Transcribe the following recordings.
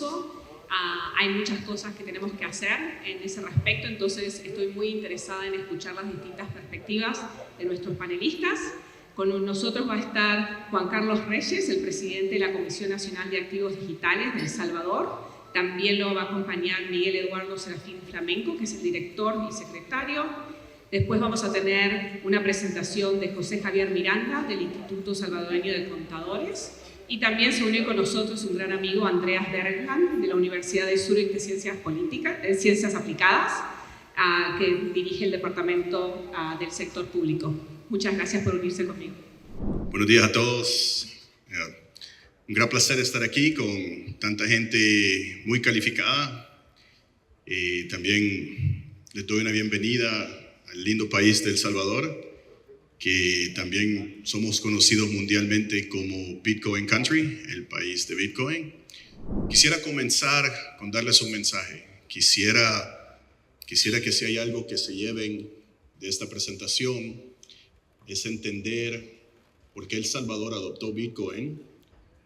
novedoso. Hay muchas cosas que tenemos que hacer en ese respecto, entonces estoy muy interesada en escuchar las distintas perspectivas de nuestros panelistas. Con nosotros va a estar Juan Carlos Reyes, el presidente de la Comisión Nacional de Activos Digitales de El Salvador. También lo va a acompañar Miguel Eduardo Serafín Flamenco, que es el director y secretario. Después vamos a tener una presentación de José Javier Miranda, del Instituto Salvadoreño de Contadores. Y también se une con nosotros un gran amigo, Andreas Bergman, de la Universidad de Zúrich de Ciencias Aplicadas, que dirige el Departamento del Sector Público. Muchas gracias por unirse conmigo. Buenos días a todos. Un gran placer estar aquí con tanta gente muy calificada. También les doy una bienvenida al lindo país de El Salvador, que también somos conocidos mundialmente como Bitcoin Country, el país de Bitcoin. Quisiera comenzar con darles un mensaje. Quisiera que si hay algo que se lleven de esta presentación es entender por qué El Salvador adoptó Bitcoin,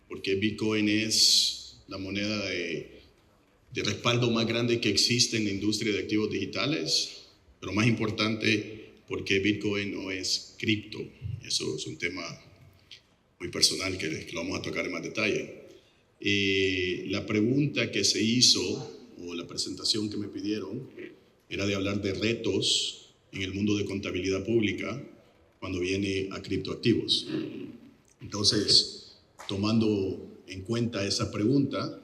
porque Bitcoin es la moneda de respaldo más grande que existe en la industria de activos digitales, pero más importante, porque Bitcoin no es cripto. Eso es un tema muy personal que lo vamos a tocar en más detalle. La pregunta que se hizo, o la presentación que me pidieron, era de hablar de retos en el mundo de contabilidad pública cuando viene a criptoactivos. Entonces, tomando en cuenta esa pregunta,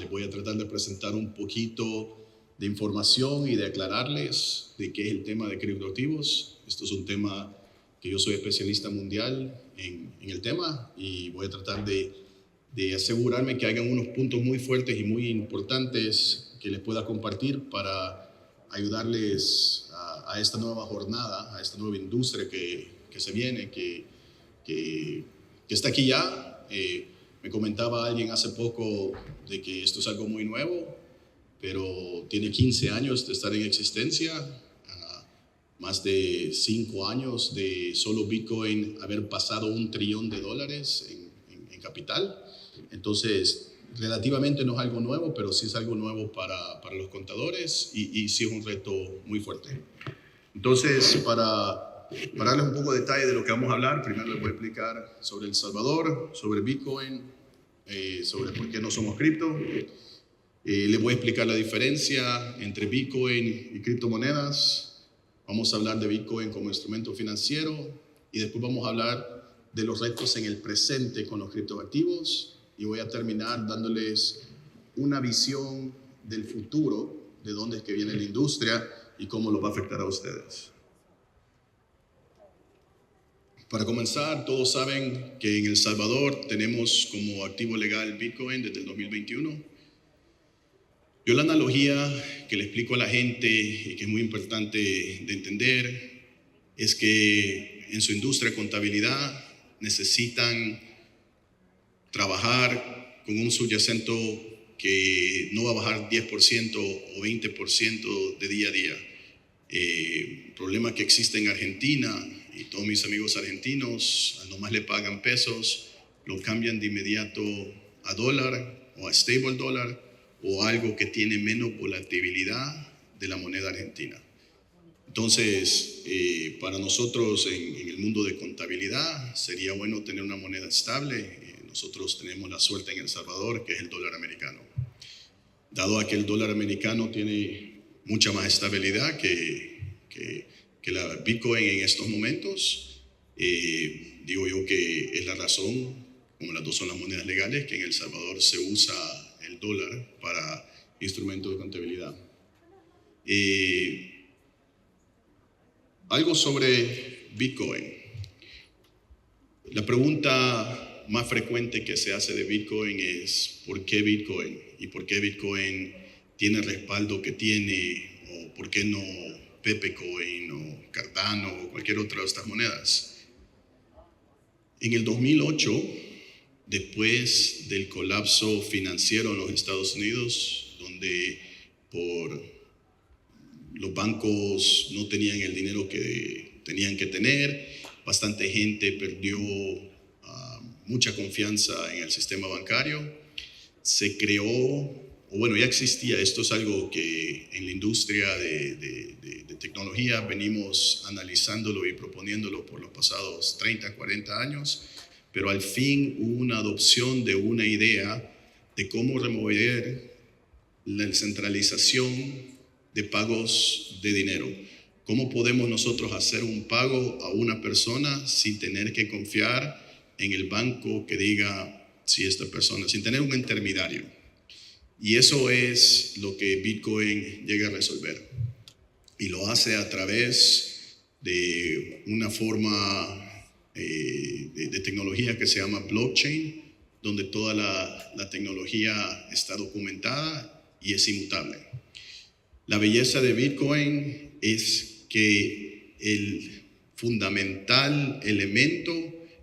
les voy a tratar de presentar un poquito de información y de aclararles de qué es el tema de criptoactivos. Esto es un tema que yo soy especialista mundial en el tema y voy a tratar de asegurarme que hayan unos puntos muy fuertes y muy importantes que les pueda compartir para ayudarles a esta nueva jornada, a esta nueva industria que se viene, que está aquí ya. Me comentaba alguien hace poco de que esto es algo muy nuevo, pero tiene 15 años de estar en existencia, más de 5 años de solo Bitcoin haber pasado $1 trillón en capital. Entonces, relativamente no es algo nuevo, pero sí es algo nuevo para los contadores y sí es un reto muy fuerte. Entonces, para darles un poco de detalle de lo que vamos a hablar, primero les voy a explicar sobre El Salvador, sobre Bitcoin, sobre por qué no somos cripto. Les voy a explicar la diferencia entre Bitcoin y criptomonedas. Vamos a hablar de Bitcoin como instrumento financiero y después vamos a hablar de los retos en el presente con los criptoactivos y voy a terminar dándoles una visión del futuro, de dónde es que viene la industria y cómo lo va a afectar a ustedes. Para comenzar, todos saben que en El Salvador tenemos como activo legal Bitcoin desde el 2021. Yo la analogía que le explico a la gente y que es muy importante de entender es que en su industria de contabilidad necesitan trabajar con un subyacente que no va a bajar 10% o 20% de día a día. El problema que existe en Argentina, y todos mis amigos argentinos, nomás le pagan pesos, lo cambian de inmediato a dólar o a stable dólar, o algo que tiene menos volatilidad de la moneda argentina. Entonces, para nosotros en el mundo de contabilidad sería bueno tener una moneda estable. Nosotros tenemos la suerte en El Salvador, que es el dólar americano. Dado a que el dólar americano tiene mucha más estabilidad que la Bitcoin en estos momentos, digo yo que es la razón, como las dos son las monedas legales, que en El Salvador se usa el dólar para instrumentos de contabilidad. Algo sobre Bitcoin. La pregunta más frecuente que se hace de Bitcoin es ¿por qué Bitcoin? ¿Y por qué Bitcoin tiene el respaldo que tiene? ¿O por qué no Pepecoin o Cardano o cualquier otra de estas monedas? En el 2008, después del colapso financiero en los Estados Unidos, donde por los bancos no tenían el dinero que tenían que tener, bastante gente perdió mucha confianza en el sistema bancario, se creó, o bueno, ya existía. Esto es algo que en la industria de tecnología venimos analizándolo y proponiéndolo por los pasados 30, 40 años, pero al fin hubo una adopción de una idea de cómo remover la centralización de pagos de dinero. ¿Cómo podemos nosotros hacer un pago a una persona sin tener que confiar en el banco que diga si esta persona, sin tener un intermediario? Y eso es lo que Bitcoin llega a resolver. Y lo hace a través de una forma de tecnología que se llama blockchain, donde toda la tecnología está documentada y es inmutable. La belleza de Bitcoin es que el fundamental elemento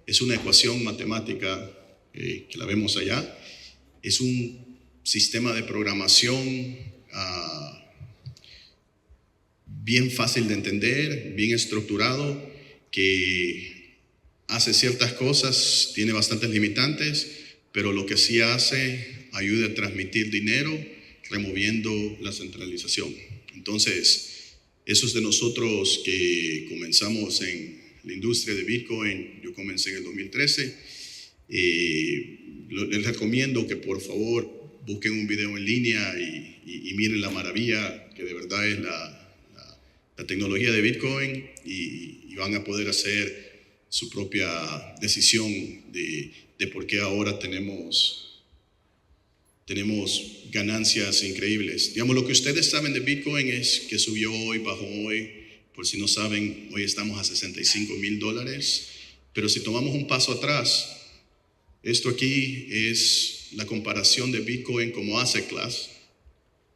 es una ecuación matemática que la vemos allá. Es un sistema de programación bien fácil de entender, bien estructurado, que hace ciertas cosas, tiene bastantes limitantes, pero lo que sí hace ayuda a transmitir dinero, removiendo la centralización. Entonces, esos de nosotros que comenzamos en la industria de Bitcoin, yo comencé en el 2013, les recomiendo que por favor busquen un video en línea y miren la maravilla que de verdad es la tecnología de Bitcoin y van a poder hacer su propia decisión de por qué ahora tenemos ganancias increíbles. Digamos, lo que ustedes saben de Bitcoin es que subió hoy, bajó hoy. Por si no saben, hoy estamos a $65,000. Pero si tomamos un paso atrás, esto aquí es la comparación de Bitcoin como asset class.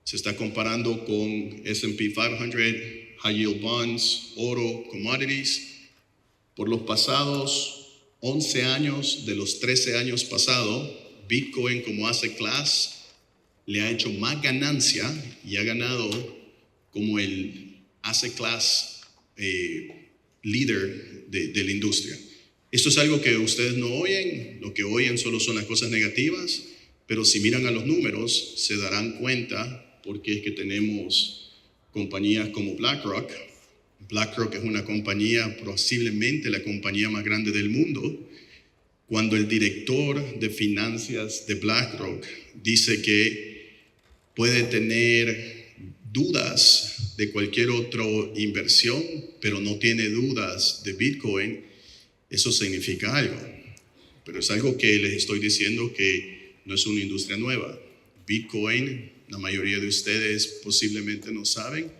Se está comparando con S&P 500, high yield bonds, oro, commodities. Por los pasados 11 años, de los 13 años pasados, Bitcoin como asset class le ha hecho más ganancia y ha ganado como el asset class líder de la industria. Esto es algo que ustedes no oyen, lo que oyen solo son las cosas negativas, pero si miran a los números se darán cuenta porque es que tenemos compañías como BlackRock. BlackRock es una compañía, posiblemente la compañía más grande del mundo. Cuando el director de finanzas de BlackRock dice que puede tener dudas de cualquier otra inversión, pero no tiene dudas de Bitcoin, eso significa algo. Pero es algo que les estoy diciendo que no es una industria nueva. Bitcoin, la mayoría de ustedes posiblemente no saben,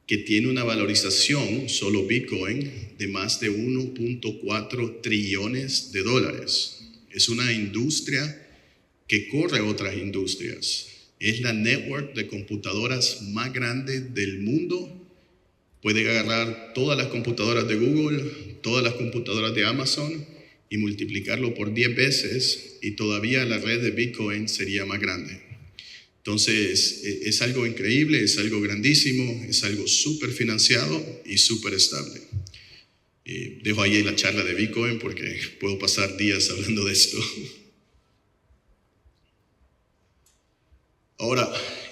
que tiene una valorización, solo Bitcoin, de más de 1.4 trillones de dólares. Es una industria que corre otras industrias. Es la network de computadoras más grande del mundo. Puede agarrar todas las computadoras de Google, todas las computadoras de Amazon y multiplicarlo por 10 veces y todavía la red de Bitcoin sería más grande. Entonces, es algo increíble, es algo grandísimo, es algo súper financiado y súper estable. Dejo ahí la charla de Bitcoin porque puedo pasar días hablando de esto. Ahora,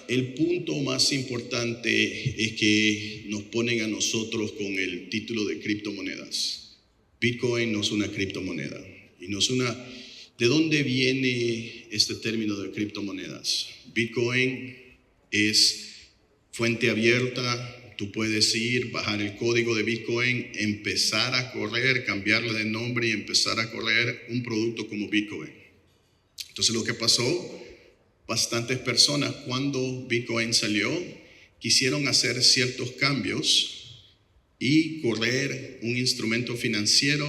el punto más importante es que nos ponen a nosotros con el título de criptomonedas. Bitcoin no es una criptomoneda y no es una... ¿De dónde viene este término de criptomonedas? Bitcoin es fuente abierta, tú puedes ir, bajar el código de Bitcoin, empezar a correr, cambiarle de nombre y empezar a correr un producto como Bitcoin. Entonces lo que pasó, bastantes personas cuando Bitcoin salió quisieron hacer ciertos cambios y correr un instrumento financiero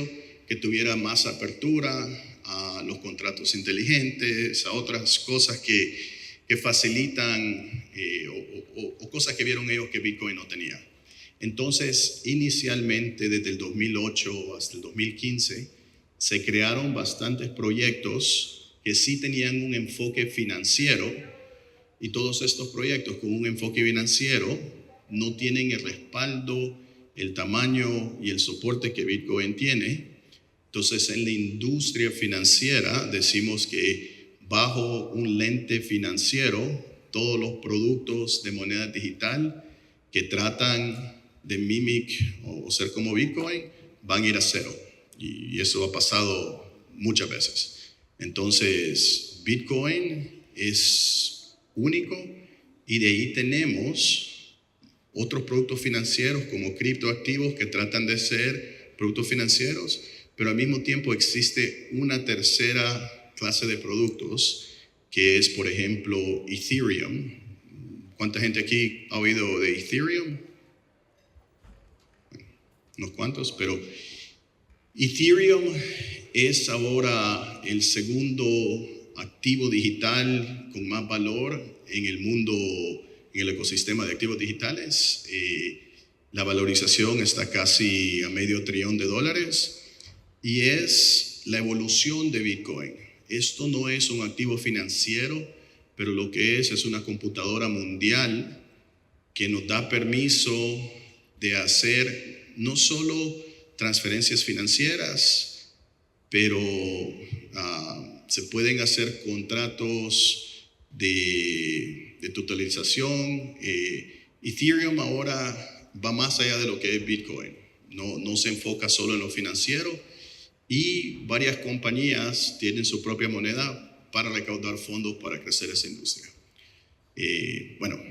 que tuviera más apertura a los contratos inteligentes, a otras cosas que facilitan o cosas que vieron ellos que Bitcoin no tenía. Entonces, inicialmente desde el 2008 hasta el 2015, se crearon bastantes proyectos que sí tenían un enfoque financiero y todos estos proyectos con un enfoque financiero no tienen el respaldo, el tamaño y el soporte que Bitcoin tiene. Entonces, en la industria financiera decimos que bajo un lente financiero todos los productos de moneda digital que tratan de mimic o ser como Bitcoin van a ir a cero. Y eso ha pasado muchas veces. Entonces, Bitcoin es único y de ahí tenemos otros productos financieros como criptoactivos que tratan de ser productos financieros, pero al mismo tiempo existe una tercera clase de productos que es, por ejemplo, Ethereum. ¿Cuánta gente aquí ha oído de Ethereum? Unos cuantos, pero Ethereum es ahora el segundo activo digital con más valor en el mundo, en el ecosistema de activos digitales. La valorización está casi a $500 billones y es la evolución de Bitcoin. Esto no es un activo financiero, pero lo que es una computadora mundial que nos da permiso de hacer no solo transferencias financieras, pero se pueden hacer contratos de totalización. Ethereum ahora va más allá de lo que es Bitcoin. No se enfoca solo en lo financiero y varias compañías tienen su propia moneda para recaudar fondos para crecer esa industria. Bueno,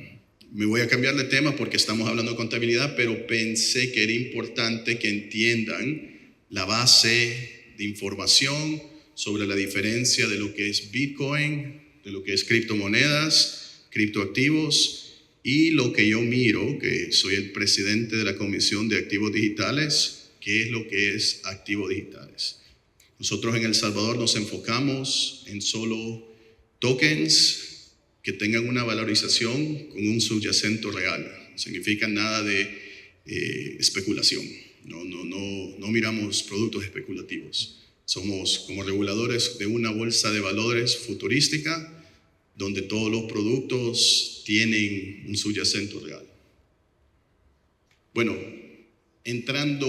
me voy a cambiar de tema porque estamos hablando de contabilidad, pero pensé que era importante que entiendan la base de información sobre la diferencia de lo que es Bitcoin, de lo que es criptomonedas, criptoactivos y lo que yo miro, que soy el presidente de la Comisión de Activos Digitales, que es lo que es activos digitales. Nosotros en El Salvador nos enfocamos en solo tokens que tengan una valorización con un subyacente real. No significa nada de especulación. No miramos productos especulativos. Somos como reguladores de una bolsa de valores futurística donde todos los productos tienen un subyacente real. Bueno, entrando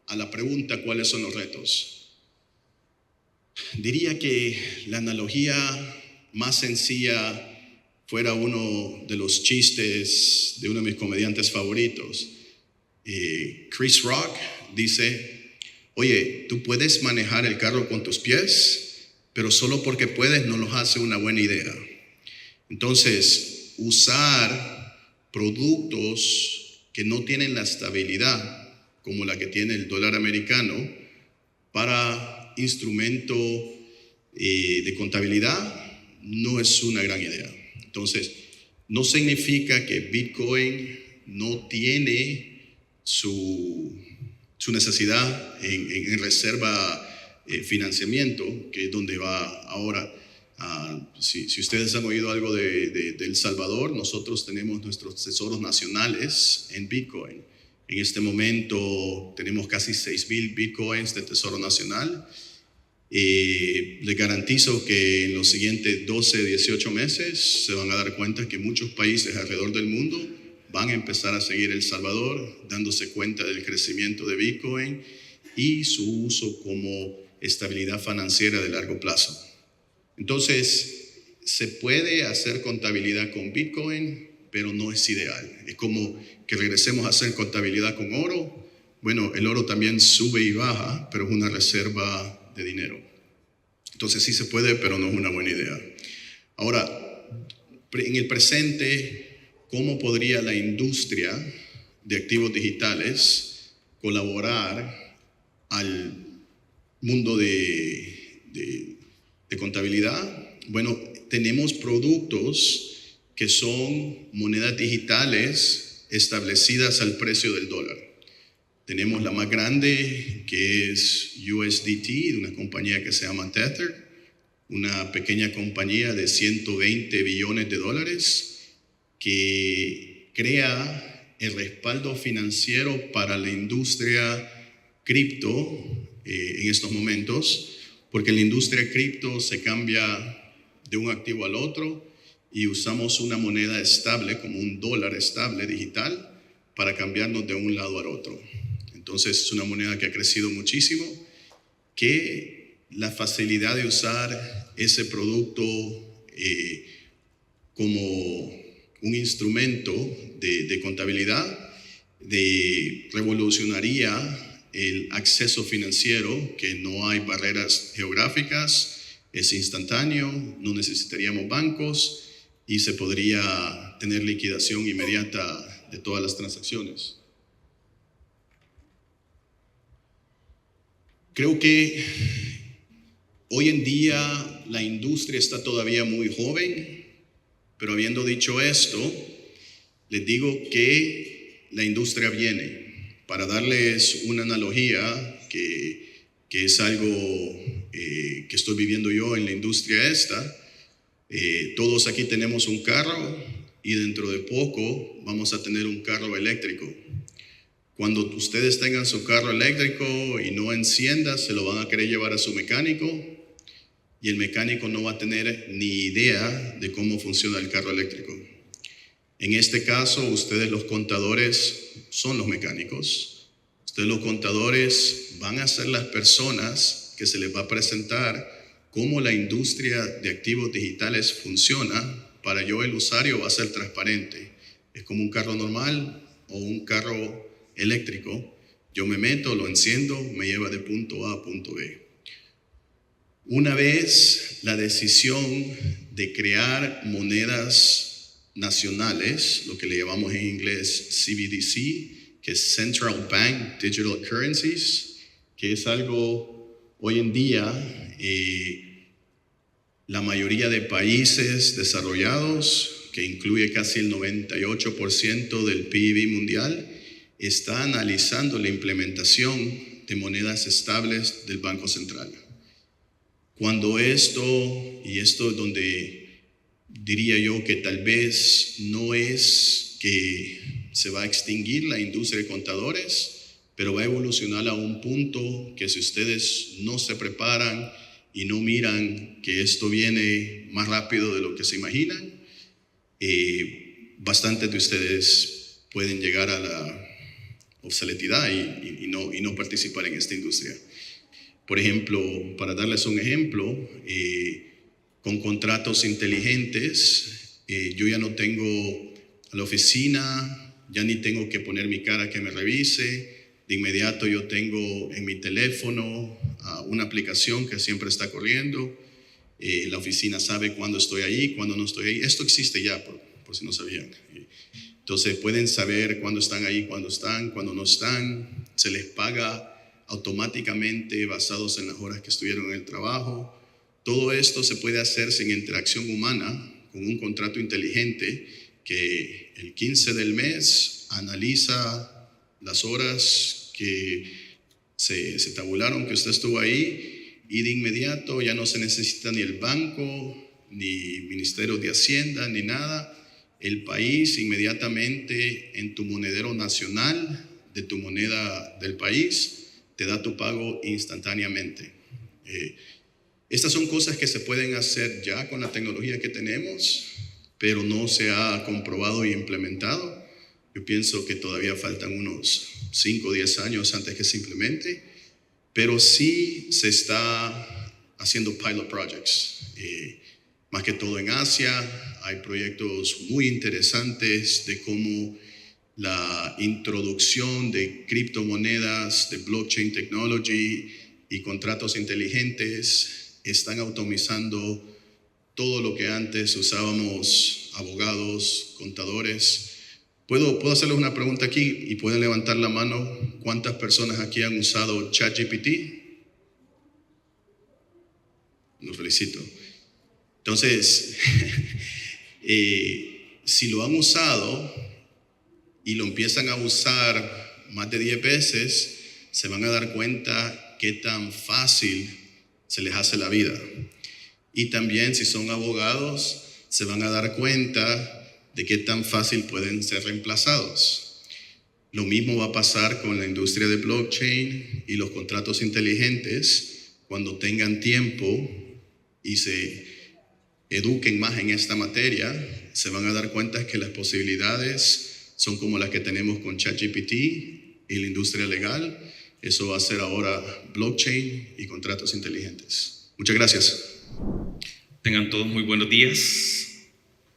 a la pregunta, ¿cuáles son los retos? Diría que la analogía más sencilla fuera uno de los chistes de uno de mis comediantes favoritos. Chris Rock dice, oye, tú puedes manejar el carro con tus pies, pero solo porque puedes no los hace una buena idea. Entonces, usar productos que no tienen la estabilidad como la que tiene el dólar americano para instrumento de contabilidad no es una gran idea. Entonces, no significa que Bitcoin no tiene su necesidad en reserva financiamiento, que es donde va ahora. Si ustedes han oído algo de El Salvador, nosotros tenemos nuestros tesoros nacionales en Bitcoin. En este momento tenemos casi 6,000 Bitcoins de tesoro nacional. Les garantizo que en los siguientes 12, 18 meses se van a dar cuenta que muchos países alrededor del mundo van a empezar a seguir El Salvador, dándose cuenta del crecimiento de Bitcoin y su uso como estabilidad financiera de largo plazo. Entonces, se puede hacer contabilidad con Bitcoin, pero no es ideal. Es como que regresemos a hacer contabilidad con oro. Bueno, el oro también sube y baja, pero es una reserva de dinero. Entonces sí se puede, pero no es una buena idea. Ahora, en el presente, ¿cómo podría la industria de activos digitales colaborar al mundo de contabilidad? Bueno, tenemos productos que son monedas digitales establecidas al precio del dólar. Tenemos la más grande, que es USDT, de una compañía que se llama Tether, una pequeña compañía de $120 billones que crea el respaldo financiero para la industria cripto en estos momentos, porque la industria cripto se cambia de un activo al otro y usamos una moneda estable, como un dólar estable digital, para cambiarnos de un lado al otro. Entonces es una moneda que ha crecido muchísimo, que la facilidad de usar ese producto como un instrumento de contabilidad, revolucionaría el acceso financiero, que no hay barreras geográficas, es instantáneo, no necesitaríamos bancos y se podría tener liquidación inmediata de todas las transacciones. Creo que hoy en día la industria está todavía muy joven, pero habiendo dicho esto, les digo que la industria viene. Para darles una analogía, que es algo que estoy viviendo yo en la industria esta, todos aquí tenemos un carro y dentro de poco vamos a tener un carro eléctrico. Cuando ustedes tengan su carro eléctrico y no encienda, se lo van a querer llevar a su mecánico y el mecánico no va a tener ni idea de cómo funciona el carro eléctrico. En este caso, ustedes los contadores son los mecánicos. Ustedes los contadores van a ser las personas que se les va a presentar cómo la industria de activos digitales funciona. Para yo, el usuario, va a ser transparente. Es como un carro normal o un carro eléctrico. Yo me meto, lo enciendo, me lleva de punto A a punto B. Una vez la decisión de crear monedas nacionales, lo que le llamamos en inglés CBDC, que es Central Bank Digital Currencies, que es algo hoy en día la mayoría de países desarrollados, que incluye casi el 98% del PIB mundial, está analizando la implementación de monedas estables del Banco Central. Cuando esto es donde diría yo que tal vez no es que se va a extinguir la industria de contadores, pero va a evolucionar a un punto que si ustedes no se preparan y no miran que esto viene más rápido de lo que se imaginan, bastantes de ustedes pueden llegar a la obsoletidad y no participar en esta industria. Por ejemplo, para darles un ejemplo, con contratos inteligentes, yo ya no tengo a la oficina, ya ni tengo que poner mi cara que me revise. De inmediato yo tengo en mi teléfono una aplicación que siempre está corriendo. La oficina sabe cuándo estoy ahí, cuándo no estoy ahí. Esto existe ya, por si no sabían. Entonces pueden saber cuándo están ahí, cuándo no están. Se les paga automáticamente basados en las horas que estuvieron en el trabajo. Todo esto se puede hacer sin interacción humana, con un contrato inteligente que el 15 del mes analiza las horas que se tabularon que usted estuvo ahí y de inmediato ya no se necesita ni el banco, ni Ministerio de Hacienda, ni nada. El país inmediatamente en tu monedero nacional, de tu moneda del país, te da tu pago instantáneamente. Estas son cosas que se pueden hacer ya con la tecnología que tenemos, pero no se ha comprobado y implementado. Yo pienso que todavía faltan unos 5 o 10 años antes que se implemente, pero sí se está haciendo pilot projects. Más que todo en Asia, hay proyectos muy interesantes de cómo la introducción de criptomonedas, de blockchain technology y contratos inteligentes están automatizando todo lo que antes usábamos abogados, contadores. ¿Puedo hacerles una pregunta aquí y pueden levantar la mano? ¿Cuántas personas aquí han usado ChatGPT? Los felicito. Entonces, si lo han usado y lo empiezan a usar más de 10 veces, se van a dar cuenta qué tan fácil se les hace la vida. Y también si son abogados, se van a dar cuenta de qué tan fácil pueden ser reemplazados. Lo mismo va a pasar con la industria de blockchain y los contratos inteligentes. Cuando tengan tiempo y se eduquen más en esta materia, se van a dar cuenta que las posibilidades son como las que tenemos con ChatGPT y la industria legal. Eso va a ser ahora blockchain y contratos inteligentes. Muchas gracias. Tengan todos muy buenos días.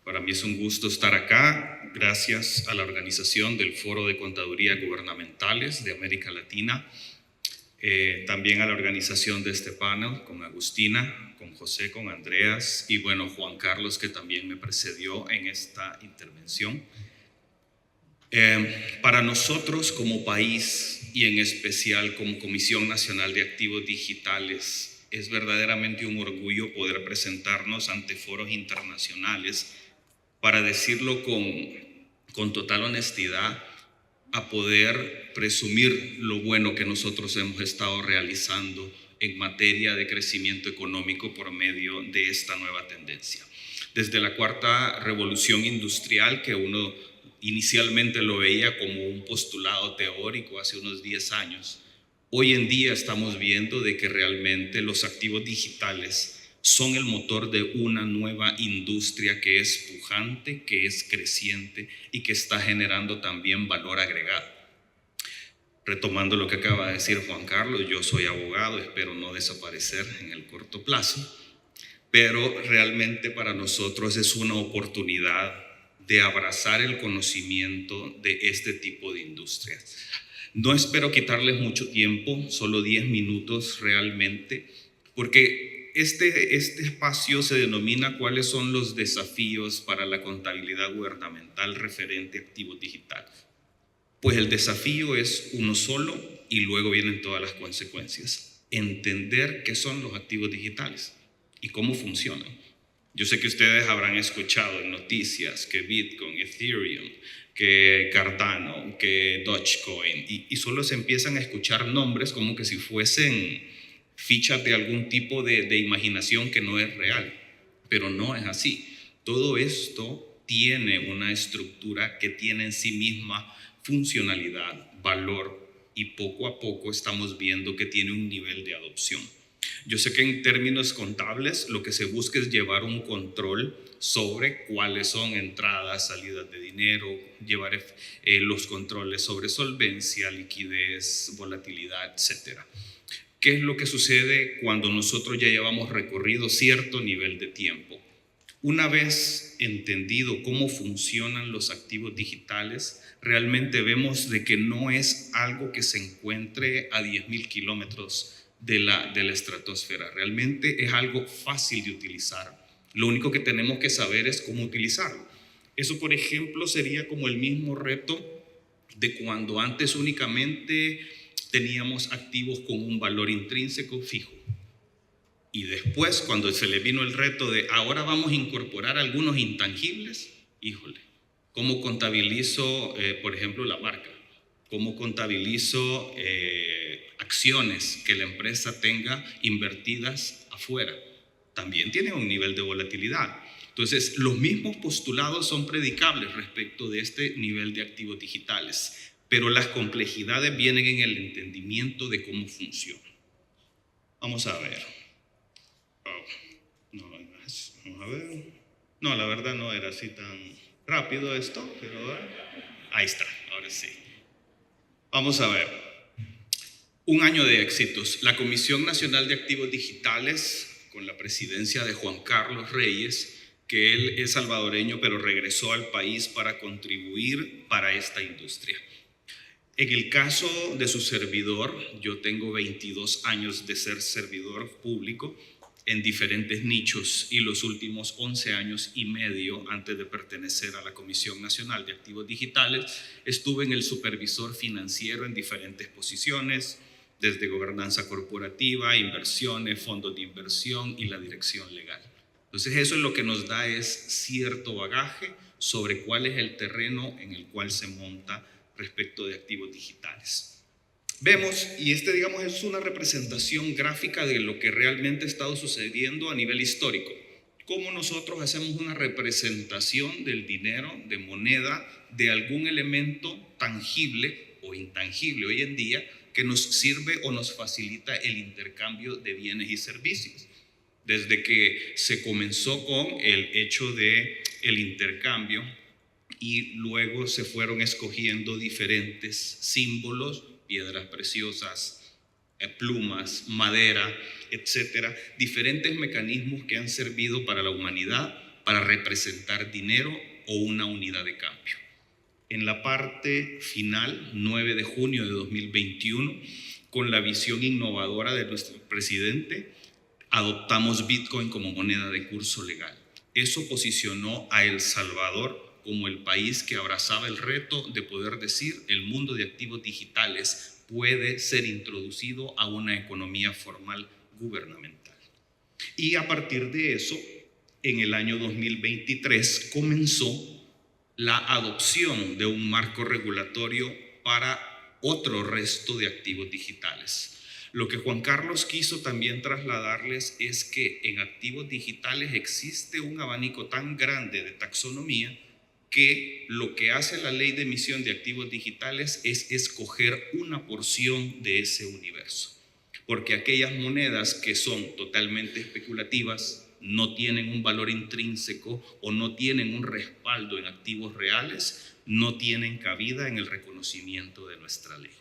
Para mí es un gusto estar acá. Gracias a la organización del Foro de Contaduría Gubernamentales de América Latina. También a la organización de este panel, con Agustina, con José, con Andreas y bueno, Juan Carlos, que también me precedió en esta intervención. Para nosotros como país y en especial como Comisión Nacional de Activos Digitales, es verdaderamente un orgullo poder presentarnos ante foros internacionales para decirlo con total honestidad, a poder presumir lo bueno que nosotros hemos estado realizando en materia de crecimiento económico por medio de esta nueva tendencia. Desde la cuarta revolución industrial, que uno inicialmente lo veía como un postulado teórico hace unos 10 años, hoy en día estamos viendo de que realmente los activos digitales son el motor de una nueva industria que es pujante, que es creciente y que está generando también valor agregado. Retomando lo que acaba de decir Juan Carlos, yo soy abogado, espero no desaparecer en el corto plazo, pero realmente para nosotros es una oportunidad de abrazar el conocimiento de este tipo de industrias. No espero quitarles mucho tiempo, solo 10 minutos realmente, porque este espacio se denomina ¿cuáles son los desafíos para la contabilidad gubernamental referente a activos digitales? Pues el desafío es uno solo y luego vienen todas las consecuencias. Entender qué son los activos digitales y cómo funcionan. Yo sé que ustedes habrán escuchado en noticias que Bitcoin, Ethereum, que Cardano, que Dogecoin, y solo se empiezan a escuchar nombres como que si fuesen fichas de algún tipo de imaginación que no es real, pero no es así. Todo esto tiene una estructura que tiene en sí misma funcionalidad, valor, y poco a poco estamos viendo que tiene un nivel de adopción. Yo sé que en términos contables lo que se busca es llevar un control sobre cuáles son entradas, salidas de dinero, llevar los controles sobre solvencia, liquidez, volatilidad, etc. ¿Qué es lo que sucede cuando nosotros ya llevamos recorrido cierto nivel de tiempo? Una vez entendido cómo funcionan los activos digitales, realmente vemos de que no es algo que se encuentre a 10.000 kilómetros de la estratosfera. Realmente es algo fácil de utilizar. Lo único que tenemos que saber es cómo utilizarlo. Eso, por ejemplo, sería como el mismo reto de cuando antes únicamente teníamos activos con un valor intrínseco fijo. Y después, cuando se le vino el reto de ahora vamos a incorporar algunos intangibles, híjole, ¿cómo contabilizo, por ejemplo, la marca? ¿Cómo contabilizo acciones que la empresa tenga invertidas afuera? También tiene un nivel de volatilidad. Entonces, los mismos postulados son predicables respecto de este nivel de activos digitales, pero las complejidades vienen en el entendimiento de cómo funciona. Vamos a ver. Vamos a ver. No, la verdad no era así tan rápido esto, pero ahí está, ahora sí. Vamos a ver. Un año de éxitos. La Comisión Nacional de Activos Digitales, con la presidencia de Juan Carlos Reyes, que él es salvadoreño, pero regresó al país para contribuir para esta industria. En el caso de su servidor, yo tengo 22 años de ser servidor público en diferentes nichos y los últimos 11 años y medio antes de pertenecer a la Comisión Nacional de Activos Digitales, estuve en el supervisor financiero en diferentes posiciones, desde gobernanza corporativa, inversiones, fondos de inversión y la dirección legal. Entonces eso es lo que nos da es cierto bagaje sobre cuál es el terreno en el cual se monta respecto de activos digitales. Vemos, y digamos es una representación gráfica de lo que realmente ha estado sucediendo a nivel histórico. Cómo nosotros hacemos una representación del dinero, de moneda, de algún elemento tangible o intangible hoy en día que nos sirve o nos facilita el intercambio de bienes y servicios. Desde que se comenzó con el hecho de el intercambio y luego se fueron escogiendo diferentes símbolos piedras preciosas, plumas, madera, etcétera, diferentes mecanismos que han servido para la humanidad para representar dinero o una unidad de cambio. En la parte final, 9 de junio de 2021, con la visión innovadora de nuestro presidente, adoptamos Bitcoin como moneda de curso legal. Eso posicionó a El Salvador como el país que abrazaba el reto de poder decir el mundo de activos digitales puede ser introducido a una economía formal gubernamental. Y a partir de eso, en el año 2023 comenzó la adopción de un marco regulatorio para otro resto de activos digitales. Lo que Juan Carlos quiso también trasladarles es que en activos digitales existe un abanico tan grande de taxonomía que lo que hace la ley de emisión de activos digitales es escoger una porción de ese universo. Porque aquellas monedas que son totalmente especulativas, no tienen un valor intrínseco o no tienen un respaldo en activos reales, no tienen cabida en el reconocimiento de nuestra ley.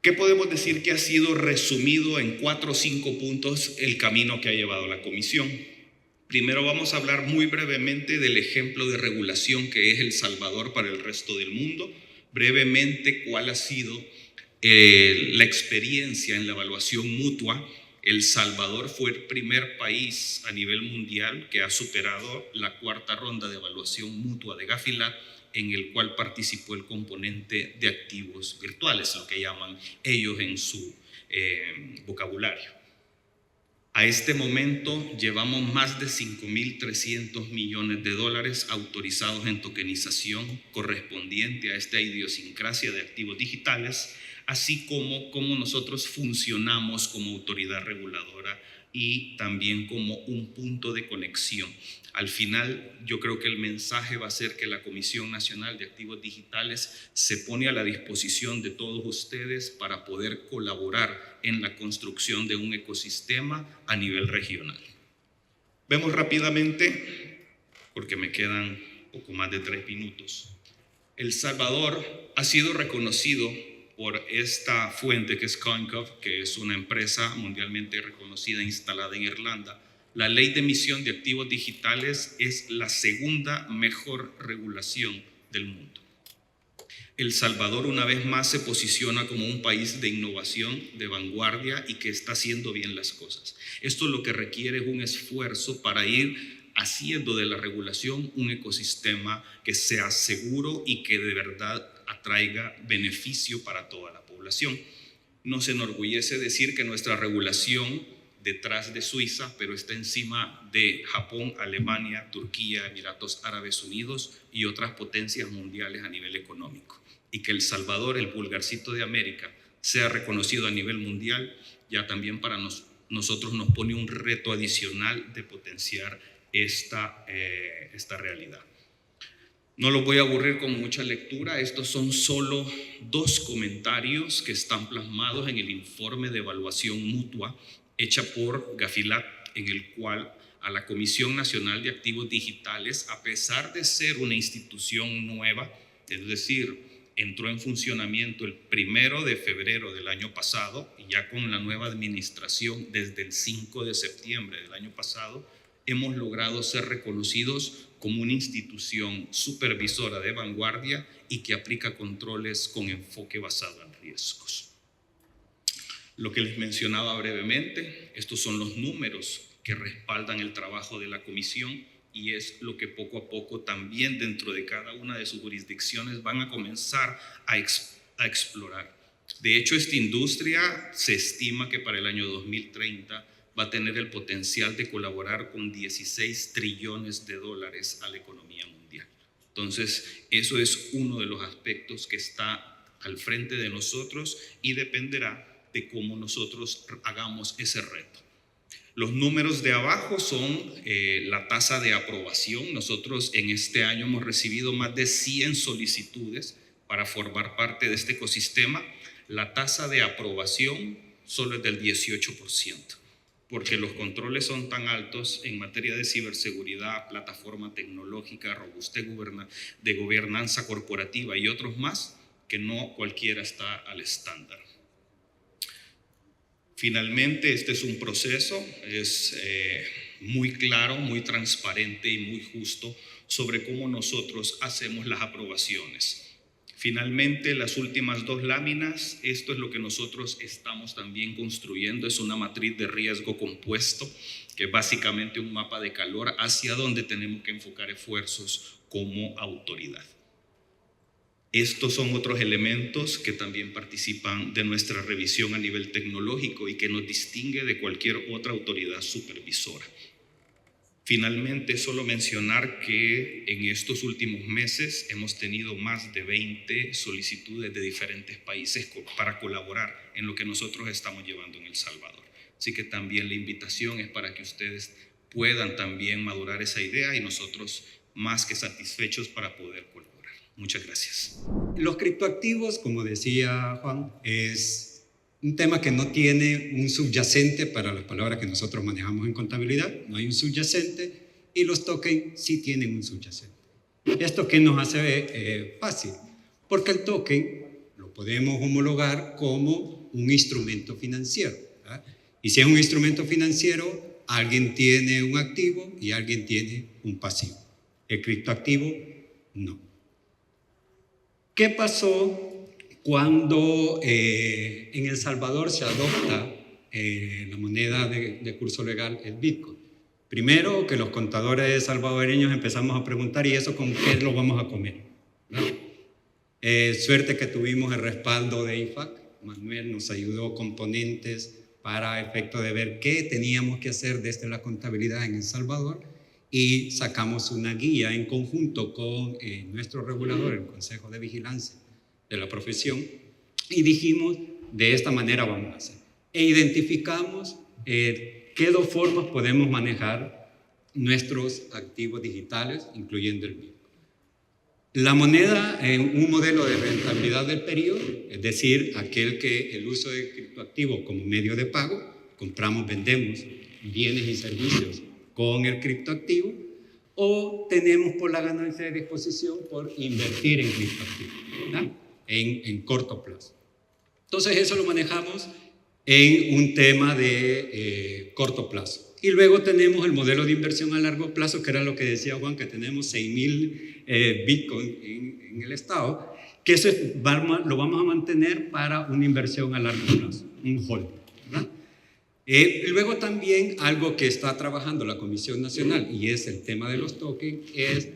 ¿Qué podemos decir que ha sido resumido en 4 o 5 puntos el camino que ha llevado la Comisión? Primero vamos a hablar muy brevemente del ejemplo de regulación que es El Salvador para el resto del mundo. Brevemente, ¿cuál ha sido la experiencia en la evaluación mutua? El Salvador fue el primer país a nivel mundial que ha superado la 4ª ronda de evaluación mutua de Gafilat, en el cual participó el componente de activos virtuales, lo que llaman ellos en su vocabulario. A este momento llevamos más de 5.300 millones de dólares autorizados en tokenización correspondiente a esta idiosincrasia de activos digitales, así como nosotros funcionamos como autoridad reguladora y también como un punto de conexión. Al final, yo creo que el mensaje va a ser que la Comisión Nacional de Activos Digitales se pone a la disposición de todos ustedes para poder colaborar en la construcción de un ecosistema a nivel regional. Vemos rápidamente, porque me quedan poco más de 3 minutos. El Salvador ha sido reconocido por esta fuente que es CoinGov, que es una empresa mundialmente reconocida instalada en Irlanda. La ley de emisión de activos digitales es la 2ª mejor regulación del mundo. El Salvador una vez más se posiciona como un país de innovación, de vanguardia y que está haciendo bien las cosas. Esto lo que requiere es un esfuerzo para ir haciendo de la regulación un ecosistema que sea seguro y que de verdad atraiga beneficio para toda la población. Nos enorgullece decir que nuestra regulación detrás de Suiza, pero está encima de Japón, Alemania, Turquía, Emiratos Árabes Unidos y otras potencias mundiales a nivel económico. Y que El Salvador, el pulgarcito de América, sea reconocido a nivel mundial, ya también para nosotros nos pone un reto adicional de potenciar esta realidad. No los voy a aburrir con mucha lectura, estos son solo 2 comentarios que están plasmados en el informe de evaluación mutua hecha por Gafilat, en el cual a la Comisión Nacional de Activos Digitales, a pesar de ser una institución nueva, es decir, entró en funcionamiento el 1 de febrero del año pasado y ya con la nueva administración desde el 5 de septiembre del año pasado, hemos logrado ser reconocidos como una institución supervisora de vanguardia y que aplica controles con enfoque basado en riesgos. Lo que les mencionaba brevemente, estos son los números que respaldan el trabajo de la comisión y es lo que poco a poco también dentro de cada una de sus jurisdicciones van a comenzar a explorar. De hecho, esta industria se estima que para el año 2030 va a tener el potencial de colaborar con 16 trillones de dólares a la economía mundial. Entonces, eso es uno de los aspectos que está al frente de nosotros y dependerá de cómo nosotros hagamos ese reto. Los números de abajo son la tasa de aprobación. Nosotros en este año hemos recibido más de 100 solicitudes para formar parte de este ecosistema. La tasa de aprobación solo es del 18%, porque los controles son tan altos en materia de ciberseguridad, plataforma tecnológica, robustez de gobernanza corporativa y otros más, que no cualquiera está al estándar. Finalmente, este es un proceso, es muy claro, muy transparente y muy justo sobre cómo nosotros hacemos las aprobaciones. Finalmente, las últimas 2 láminas, esto es lo que nosotros estamos también construyendo, es una matriz de riesgo compuesto, que es básicamente un mapa de calor hacia donde tenemos que enfocar esfuerzos como autoridad. Estos son otros elementos que también participan de nuestra revisión a nivel tecnológico y que nos distingue de cualquier otra autoridad supervisora. Finalmente, solo mencionar que en estos últimos meses hemos tenido más de 20 solicitudes de diferentes países para colaborar en lo que nosotros estamos llevando en El Salvador. Así que también la invitación es para que ustedes puedan también madurar esa idea y nosotros más que satisfechos para poder colaborar. Muchas gracias. Los criptoactivos, como decía Juan, es un tema que no tiene un subyacente para las palabras que nosotros manejamos en contabilidad. No hay un subyacente y los tokens sí tienen un subyacente. ¿Esto qué nos hace fácil? Porque el token lo podemos homologar como un instrumento financiero, ¿verdad? Y si es un instrumento financiero, alguien tiene un activo y alguien tiene un pasivo. El criptoactivo, no. ¿Qué pasó cuando en El Salvador se adopta la moneda de curso legal, el Bitcoin? Primero, que los contadores salvadoreños empezamos a preguntar, ¿y eso con qué lo vamos a comer? ¿No? Suerte que tuvimos el respaldo de IFAC. Manuel nos ayudó componentes para efecto de ver qué teníamos que hacer desde la contabilidad en El Salvador y sacamos una guía en conjunto con nuestro regulador, el Consejo de Vigilancia de la Profesión, y dijimos, de esta manera vamos a hacer. E identificamos qué 2 formas podemos manejar nuestros activos digitales, incluyendo el Bitcoin. La moneda en un modelo de rentabilidad del periodo, es decir, aquel que el uso de criptoactivos como medio de pago, compramos, vendemos bienes y servicios con el criptoactivo, o tenemos por la ganancia de disposición por invertir en criptoactivos, ¿verdad? En corto plazo. Entonces eso lo manejamos en un tema de corto plazo. Y luego tenemos el modelo de inversión a largo plazo, que era lo que decía Juan, que tenemos 6,000 Bitcoin en el estado, que eso lo vamos a mantener para una inversión a largo plazo, un hold, ¿verdad? Luego también algo que está trabajando la Comisión Nacional, y es el tema de los tokens, es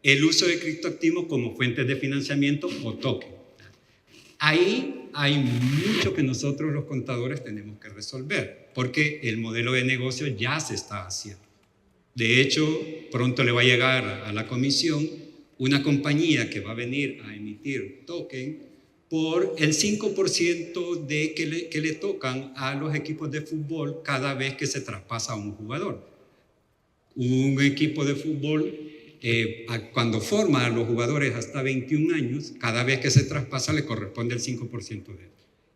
el uso de criptoactivos como fuentes de financiamiento o token. Ahí hay mucho que nosotros los contadores tenemos que resolver, porque el modelo de negocio ya se está haciendo. De hecho, pronto le va a llegar a la comisión una compañía que va a venir a emitir token por el 5% que le tocan a los equipos de fútbol cada vez que se traspasa a un jugador. Un equipo de fútbol, cuando forma a los jugadores hasta 21 años, cada vez que se traspasa le corresponde el 5% de él.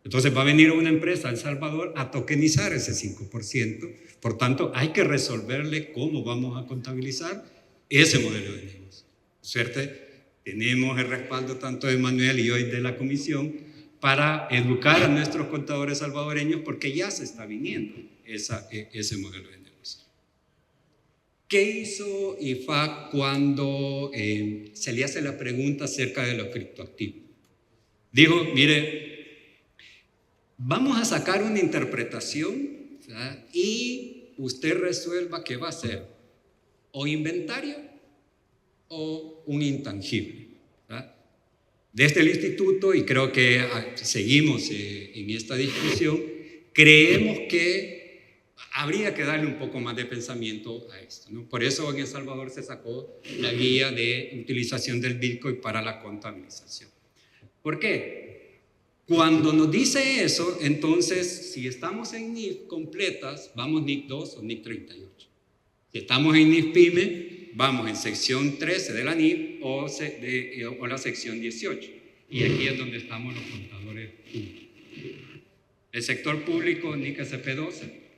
Entonces va a venir una empresa a El Salvador a tokenizar ese 5%. Por tanto, hay que resolverle cómo vamos a contabilizar ese modelo de negocio. ¿Cierto? Tenemos el respaldo tanto de Manuel y hoy de la comisión para educar a nuestros contadores salvadoreños, porque ya se está viniendo ese modelo de negocio. ¿Qué hizo IFAC cuando se le hace la pregunta acerca de los criptoactivos? Dijo, mire, vamos a sacar una interpretación, ¿sabes? Y usted resuelva qué va a hacer, o inventario o un intangible, ¿verdad? Desde el instituto, y creo que seguimos en esta discusión, creemos que habría que darle un poco más de pensamiento a esto, ¿no? Por eso en El Salvador se sacó la guía de utilización del Bitcoin para la contabilización. ¿Por qué? Cuando nos dice eso, entonces, si estamos en NIF completas, vamos NIF 2 o NIF 38. Si estamos en NIF PYME, vamos en sección 13 de la NIF o la sección 18. Y aquí es donde estamos los contadores públicos. El sector público, NIC SP 12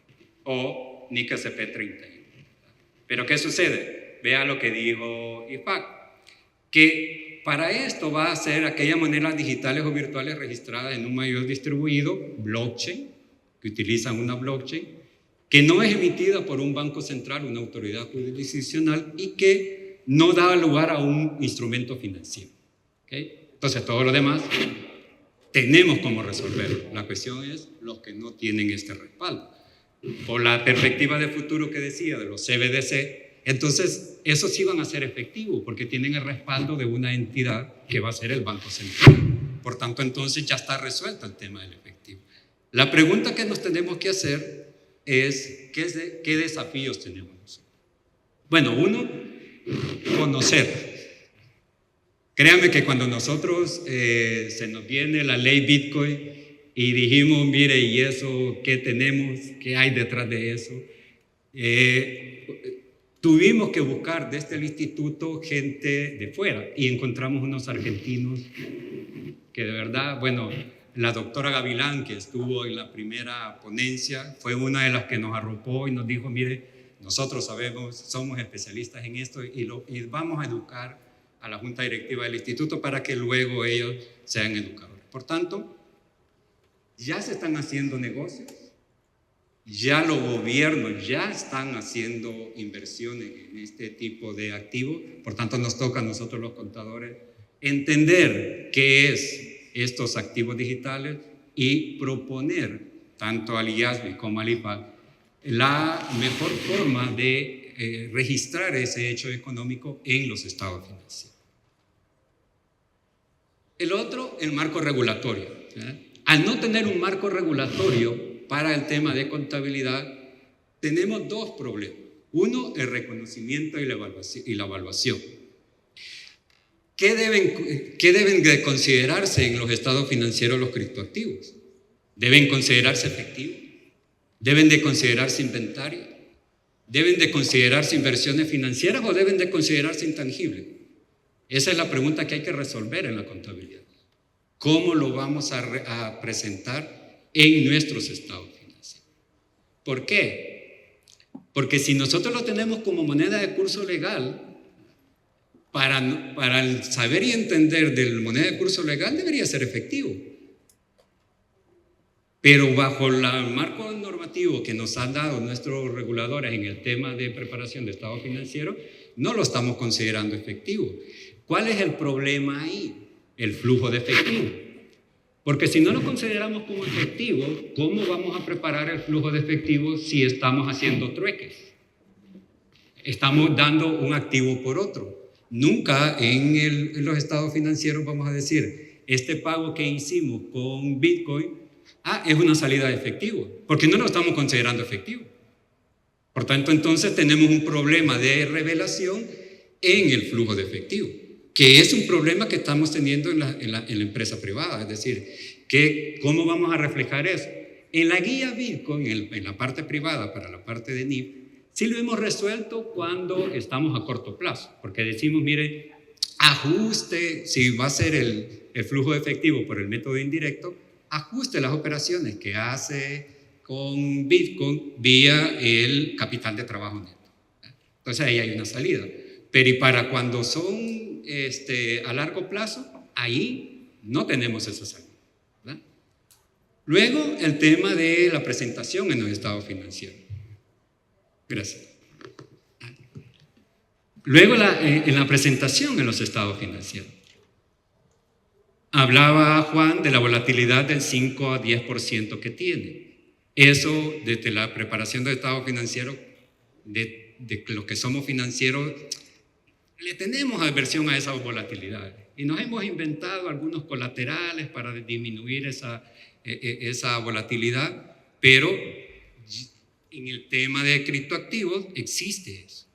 o NIC SP 31. Pero ¿qué sucede? Vea lo que dijo IFAC, que para esto va a ser aquellas monedas digitales o virtuales registradas en un medio distribuido, blockchain, que utilizan una blockchain, que no es emitida por un banco central, una autoridad jurisdiccional, y que no da lugar a un instrumento financiero. ¿Okay? Entonces, todo lo demás tenemos cómo resolverlo. La cuestión es los que no tienen este respaldo. Por la perspectiva de futuro que decía de los CBDC, entonces esos sí van a ser efectivos porque tienen el respaldo de una entidad que va a ser el Banco Central. Por tanto, entonces ya está resuelto el tema del efectivo. La pregunta que nos tenemos que hacer es ¿qué desafíos tenemos nosotros? Bueno, uno, conocer. Créanme que cuando nosotros se nos viene la ley Bitcoin y dijimos, mire, ¿y eso qué tenemos? ¿Qué hay detrás de eso? Tuvimos que buscar desde el instituto gente de fuera y encontramos unos argentinos que de verdad, bueno, la doctora Gavilán, que estuvo en la primera ponencia, fue una de las que nos arropó y nos dijo, mire, nosotros sabemos, somos especialistas en esto y vamos a educar a la junta directiva del instituto para que luego ellos sean educadores. Por tanto, ya se están haciendo negocios, ya los gobiernos ya están haciendo inversiones en este tipo de activos, por tanto nos toca a nosotros los contadores entender qué es estos activos digitales y proponer tanto al IASB como al IPAC la mejor forma de registrar ese hecho económico en los estados financieros. El otro, el marco regulatorio. Al no tener un marco regulatorio para el tema de contabilidad, tenemos dos problemas. Uno, el reconocimiento y la evaluación. ¿Qué deben de considerarse en los estados financieros los criptoactivos? ¿Deben considerarse efectivos? ¿Deben de considerarse inventario? ¿Deben de considerarse inversiones financieras o deben de considerarse intangibles? Esa es la pregunta que hay que resolver en la contabilidad. ¿Cómo lo vamos a presentar en nuestros estados financieros? ¿Por qué? Porque si nosotros lo tenemos como moneda de curso legal, para el saber y entender de la moneda de curso legal debería ser efectivo. Pero bajo el marco normativo que nos han dado nuestros reguladores en el tema de preparación de estado financiero, no lo estamos considerando efectivo. ¿Cuál es el problema ahí? El flujo de efectivo. Porque si no lo consideramos como efectivo, ¿cómo vamos a preparar el flujo de efectivo si estamos haciendo trueques? Estamos dando un activo por otro. Nunca en los estados financieros vamos a decir, este pago que hicimos con Bitcoin, es una salida de efectivo, porque no lo estamos considerando efectivo. Por tanto, entonces tenemos un problema de revelación en el flujo de efectivo, que es un problema que estamos teniendo en la empresa privada. Es decir, ¿cómo vamos a reflejar eso? En la guía Bitcoin, en la parte privada, para la parte de NIF, sí lo hemos resuelto cuando estamos a corto plazo, porque decimos, mire, ajuste, si va a ser el flujo de efectivo por el método indirecto, ajuste las operaciones que hace con Bitcoin vía el capital de trabajo neto. Entonces ahí hay una salida. Pero y para cuando son a largo plazo, ahí no tenemos esa salida, ¿verdad? Luego, el tema de la presentación en los estados financieros. Gracias. Luego, en la presentación en los estados financieros. Hablaba Juan de la volatilidad del 5 a 10% que tiene. Eso, desde la preparación del estado financiero, de los que somos financieros, le tenemos aversión a esa volatilidad. Y nos hemos inventado algunos colaterales para disminuir esa volatilidad, pero en el tema de criptoactivos existe eso.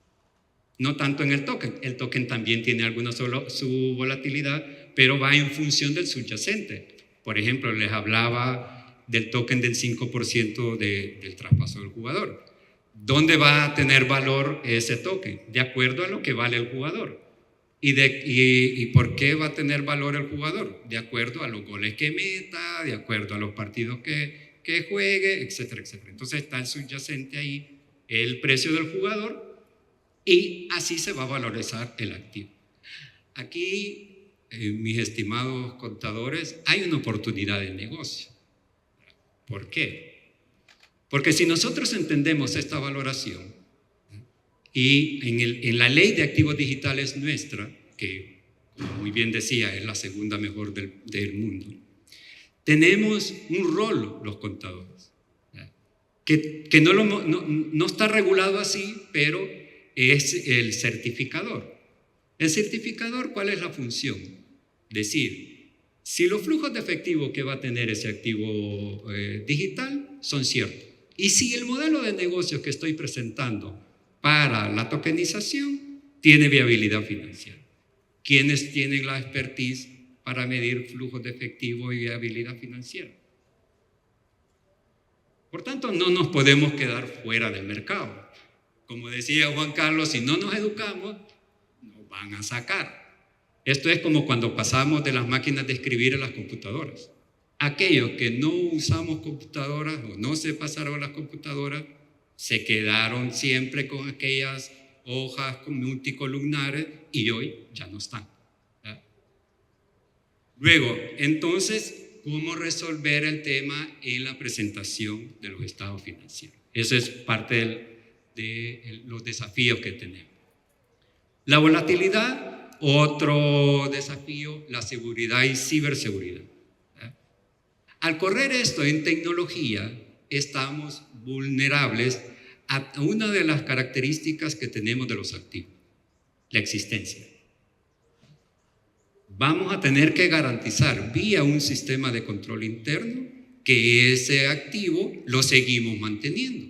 No tanto en el token. El token también tiene alguna su volatilidad, pero va en función del subyacente. Por ejemplo, les hablaba del token del 5% del traspaso del jugador. ¿Dónde va a tener valor ese token? De acuerdo a lo que vale el jugador. ¿Y por qué va a tener valor el jugador? De acuerdo a los goles que meta, de acuerdo a los partidos que juegue, etcétera, etcétera. Entonces está el subyacente ahí, el precio del jugador, y así se va a valorizar el activo. Aquí mis estimados contadores, hay una oportunidad de negocio. ¿Por qué? Porque si nosotros entendemos esta valoración, y en la ley de activos digitales nuestra, que como muy bien decía, es la segunda mejor del mundo, tenemos un rol los contadores, que no está regulado así, pero es el certificador. El certificador, ¿cuál es la función? Decir, si los flujos de efectivo que va a tener ese activo digital son ciertos, y si el modelo de negocio que estoy presentando para la tokenización tiene viabilidad financiera. ¿Quiénes tienen la expertise para medir flujos de efectivo y viabilidad financiera? Por tanto, no nos podemos quedar fuera del mercado. Como decía Juan Carlos, si no nos educamos, nos van a sacar. Esto es como cuando pasamos de las máquinas de escribir a las computadoras. Aquellos que no usamos computadoras o no se pasaron a las computadoras, se quedaron siempre con aquellas hojas multicolumnares y hoy ya no están. ¿Verdad? Luego, entonces, ¿cómo resolver el tema en la presentación de los estados financieros? Eso es parte de los desafíos que tenemos. La volatilidad, otro desafío, la seguridad y ciberseguridad. Al correr esto en tecnología, estamos vulnerables a una de las características que tenemos de los activos, la existencia. Vamos a tener que garantizar vía un sistema de control interno que ese activo lo seguimos manteniendo.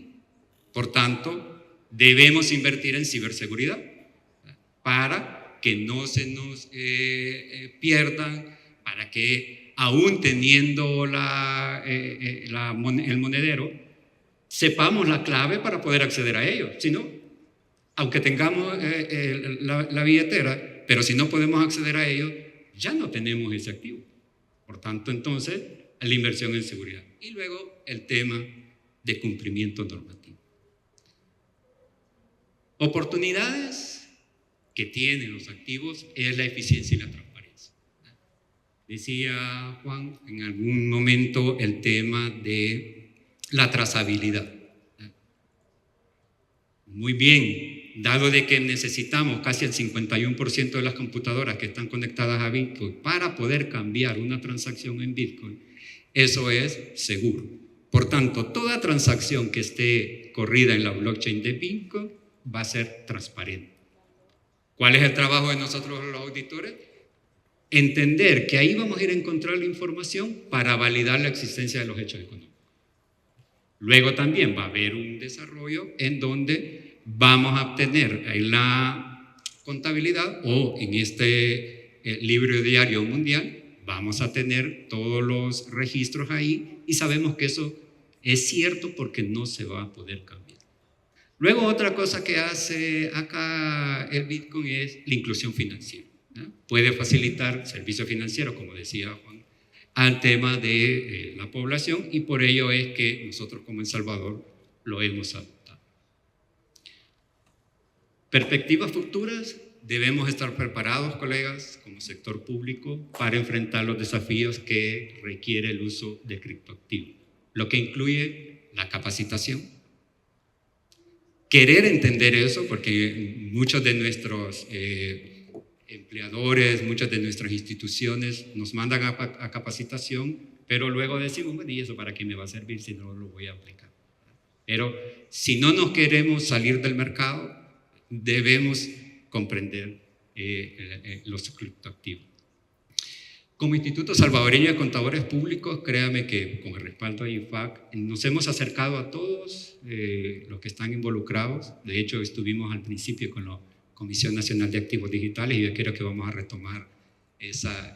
Por tanto, debemos invertir en ciberseguridad para que no se nos pierdan, para que aún teniendo el monedero, sepamos la clave para poder acceder a ellos. Si no, aunque tengamos la billetera, pero si no podemos acceder a ellos, ya no tenemos ese activo. Por tanto, entonces, la inversión en seguridad. Y luego el tema de cumplimiento normativo. Oportunidades que tienen los activos es la eficiencia y la transparencia. Decía Juan en algún momento el tema de la trazabilidad. Muy bien, dado de que necesitamos casi el 51% de las computadoras que están conectadas a Bitcoin para poder cambiar una transacción en Bitcoin, eso es seguro. Por tanto, toda transacción que esté corrida en la blockchain de Bitcoin va a ser transparente. ¿Cuál es el trabajo de nosotros los auditores? Entender que ahí vamos a ir a encontrar la información para validar la existencia de los hechos económicos. Luego también va a haber un desarrollo en donde vamos a obtener en la contabilidad o en este libro diario mundial, vamos a tener todos los registros ahí y sabemos que eso es cierto porque no se va a poder cambiar. Luego otra cosa que hace acá el Bitcoin es la inclusión financiera. Puede facilitar servicios financieros, como decía Juan, al tema de la población y por ello es que nosotros como El Salvador lo hemos adoptado. Perspectivas futuras, debemos estar preparados, colegas, como sector público, para enfrentar los desafíos que requiere el uso de criptoactivos, lo que incluye la capacitación. Querer entender eso, porque muchos de nuestros empleadores, muchas de nuestras instituciones nos mandan a capacitación, pero luego decimos, bueno, ¿y eso para qué me va a servir si no lo voy a aplicar? Pero si no nos queremos salir del mercado, debemos comprender los criptoactivos. Como Instituto Salvadoreño de Contadores Públicos, créame que con el respaldo de IFAC nos hemos acercado a todos los que están involucrados. De hecho, estuvimos al principio con la Comisión Nacional de Activos Digitales y yo creo que vamos a retomar esa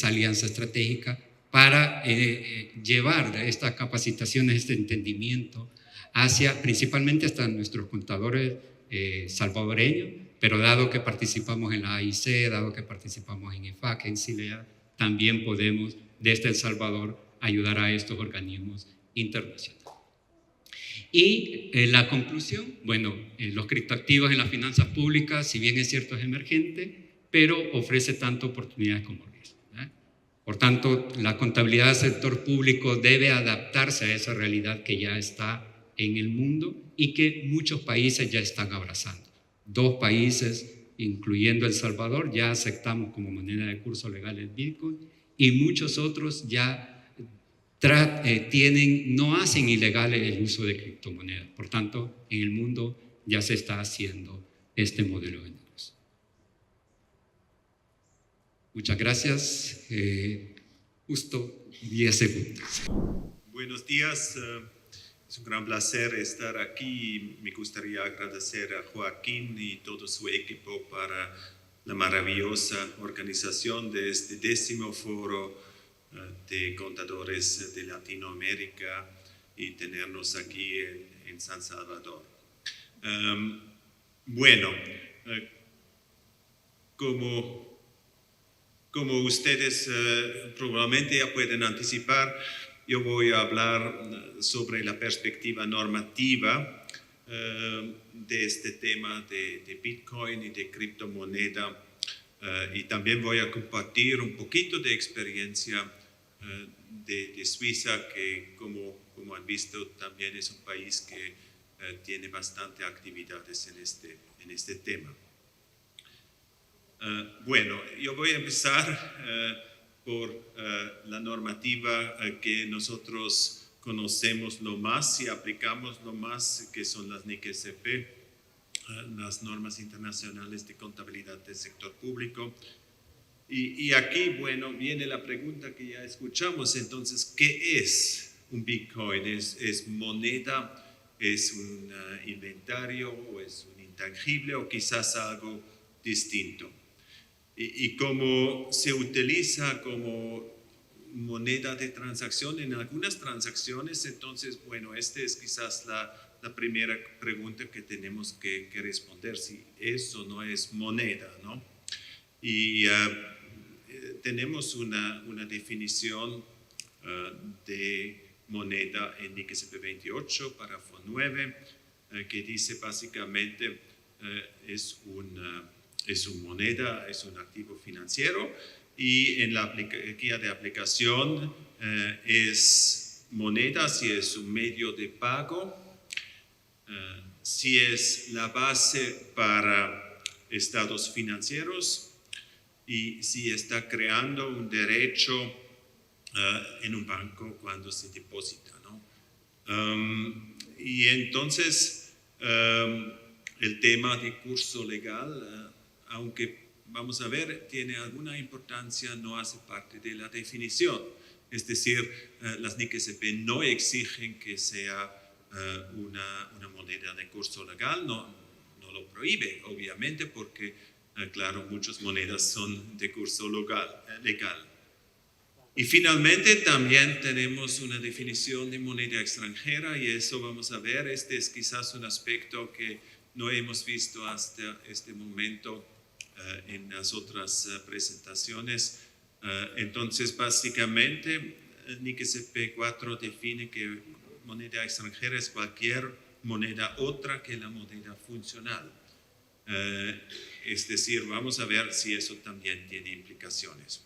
alianza estratégica para llevar estas capacitaciones, este entendimiento principalmente hasta nuestros contadores salvadoreños, pero dado que participamos en la AIC, dado que participamos en IFAC, en CILEA, también podemos desde El Salvador ayudar a estos organismos internacionales. Y la conclusión, bueno, los criptoactivos en las finanzas públicas, si bien es cierto es emergente, pero ofrece tanto oportunidades como riesgos. Por tanto, la contabilidad del sector público debe adaptarse a esa realidad que ya está en el mundo y que muchos países ya están abrazando. 2 países, incluyendo El Salvador, ya aceptamos como moneda de curso legal el Bitcoin, y muchos otros ya no hacen ilegal el uso de criptomonedas. Por tanto, en el mundo ya se está haciendo este modelo de negocio. Muchas gracias. Justo 10 segundos. Buenos días. Es un gran placer estar aquí. Me gustaría agradecer a Joaquín y todo su equipo para la maravillosa organización de este 10º foro de contadores de Latinoamérica y tenernos aquí en San Salvador. Como ustedes probablemente ya pueden anticipar, yo voy a hablar sobre la perspectiva normativa de este tema de Bitcoin y de criptomoneda, y también voy a compartir un poquito de experiencia de Suiza, que como han visto también es un país que tiene bastante actividades en este tema. Yo voy a empezar por la normativa que nosotros conocemos lo más y aplicamos lo más, que son las NIC-SP, las normas internacionales de contabilidad del sector público. Y aquí, viene la pregunta que ya escuchamos. Entonces, ¿qué es un Bitcoin? ¿Es moneda? ¿Es un inventario? ¿O es un intangible? ¿O quizás algo distinto? Y como se utiliza como moneda de transacción en algunas transacciones, entonces, esta es quizás la primera pregunta que tenemos que responder, si eso no es moneda, ¿no? Y tenemos una definición de moneda en NIC-SP 28, párrafo 9, que dice básicamente es una moneda, es un activo financiero, y en la guía de aplicación es moneda si es un medio de pago, si es la base para estados financieros y si está creando un derecho en un banco cuando se deposita, ¿no? Y entonces el tema de curso legal, aunque vamos a ver, tiene alguna importancia, no hace parte de la definición. Es decir, las NIC-SP no exigen que sea una moneda de curso legal, no lo prohíbe, obviamente, porque, claro, muchas monedas son de curso legal. Y finalmente también tenemos una definición de moneda extranjera, y eso vamos a ver. Este es quizás un aspecto que no hemos visto hasta este momento en las otras presentaciones. Entonces, básicamente, NIC-SP 4 define que moneda extranjera es cualquier moneda otra que la moneda funcional. Es decir, vamos a ver si eso también tiene implicaciones.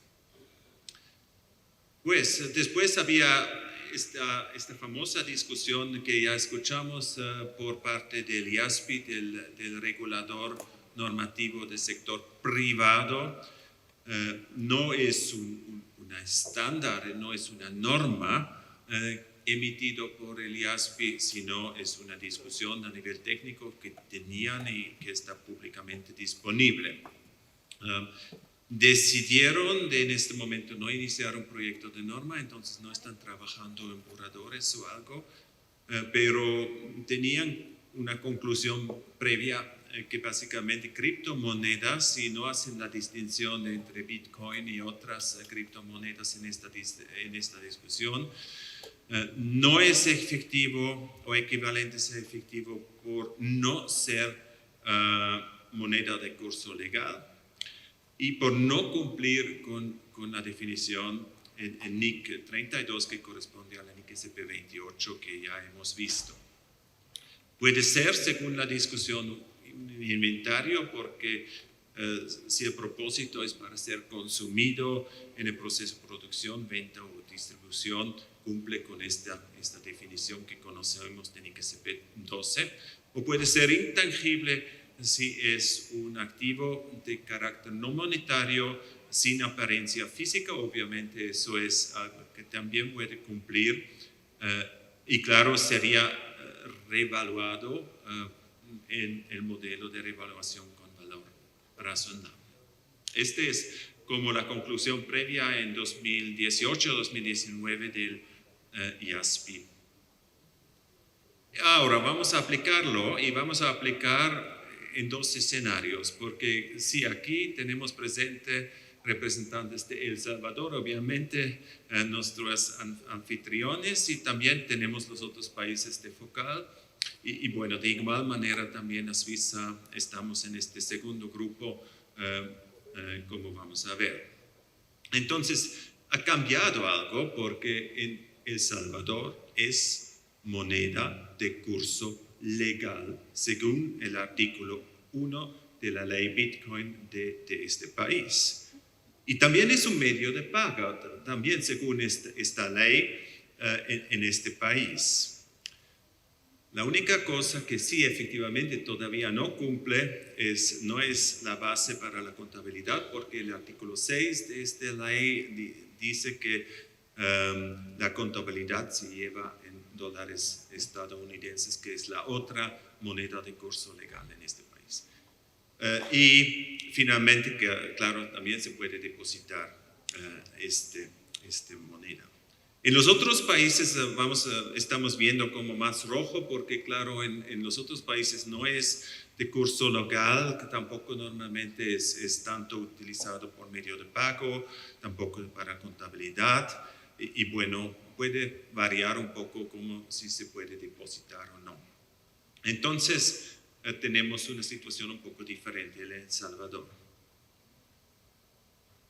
Pues después había esta famosa discusión que ya escuchamos por parte del IASPI, del regulador normativo del sector privado. No es una estándar, no es una norma emitido por el IASPI, sino es una discusión a nivel técnico que tenían y que está públicamente disponible. Decidieron en este momento no iniciar un proyecto de norma, entonces no están trabajando en borradores o algo, pero tenían una conclusión previa que básicamente criptomonedas, si no hacen la distinción entre Bitcoin y otras criptomonedas en esta discusión, no es efectivo o equivalente a ser efectivo por no ser moneda de curso legal y por no cumplir con la definición en NIC 32 que corresponde a la NIC-SP 28 que ya hemos visto. Puede ser, según la discusión, un inventario porque si el propósito es para ser consumido en el proceso de producción, venta o distribución, cumple con esta definición que conocemos de NICSP 12, o puede ser intangible si es un activo de carácter no monetario, sin apariencia física. Obviamente eso es algo que también puede cumplir y claro, sería revaluado en el modelo de revaluación con valor razonable. Este es como la conclusión previa en 2018-2019 del IASPI. Ahora vamos a aplicarlo y vamos a aplicar en dos escenarios, porque sí, aquí tenemos presente representantes de El Salvador, obviamente nuestros anfitriones, y también tenemos los otros países de focal. Y bueno, de igual manera también a Suiza estamos en este segundo grupo, como vamos a ver. Entonces, ha cambiado algo porque en El Salvador es moneda de curso legal, según el artículo 1 de la ley Bitcoin de este país. Y también es un medio de pago, también según esta ley en este país. La única cosa que sí efectivamente todavía no cumple no es la base para la contabilidad, porque el artículo 6 de esta ley dice que la contabilidad se lleva en dólares estadounidenses, que es la otra moneda de curso legal en este país. Y finalmente, claro, también se puede depositar esta moneda. En los otros países estamos viendo como más rojo, porque claro, en los otros países no es de curso local, que tampoco normalmente es tanto utilizado por medio de pago, tampoco para contabilidad, y bueno, puede variar un poco como si se puede depositar o no. Entonces, tenemos una situación un poco diferente en El Salvador.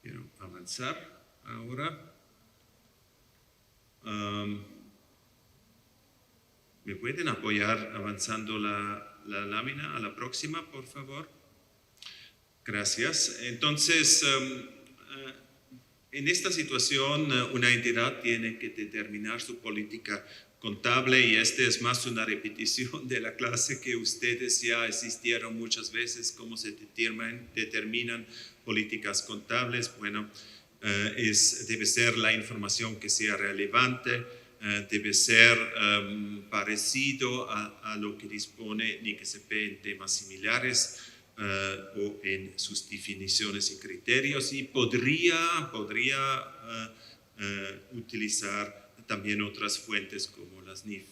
Quiero avanzar ahora. ¿Me pueden apoyar avanzando la lámina a la próxima, por favor? Gracias. Entonces, en esta situación, una entidad tiene que determinar su política contable, y este es más una repetición de la clase que ustedes ya asistieron muchas veces, cómo se determinan políticas contables. Bueno, debe ser la información que sea relevante, debe ser parecido a lo que dispone NICSP en temas similares o en sus definiciones y criterios, y podría utilizar también otras fuentes como las NIF.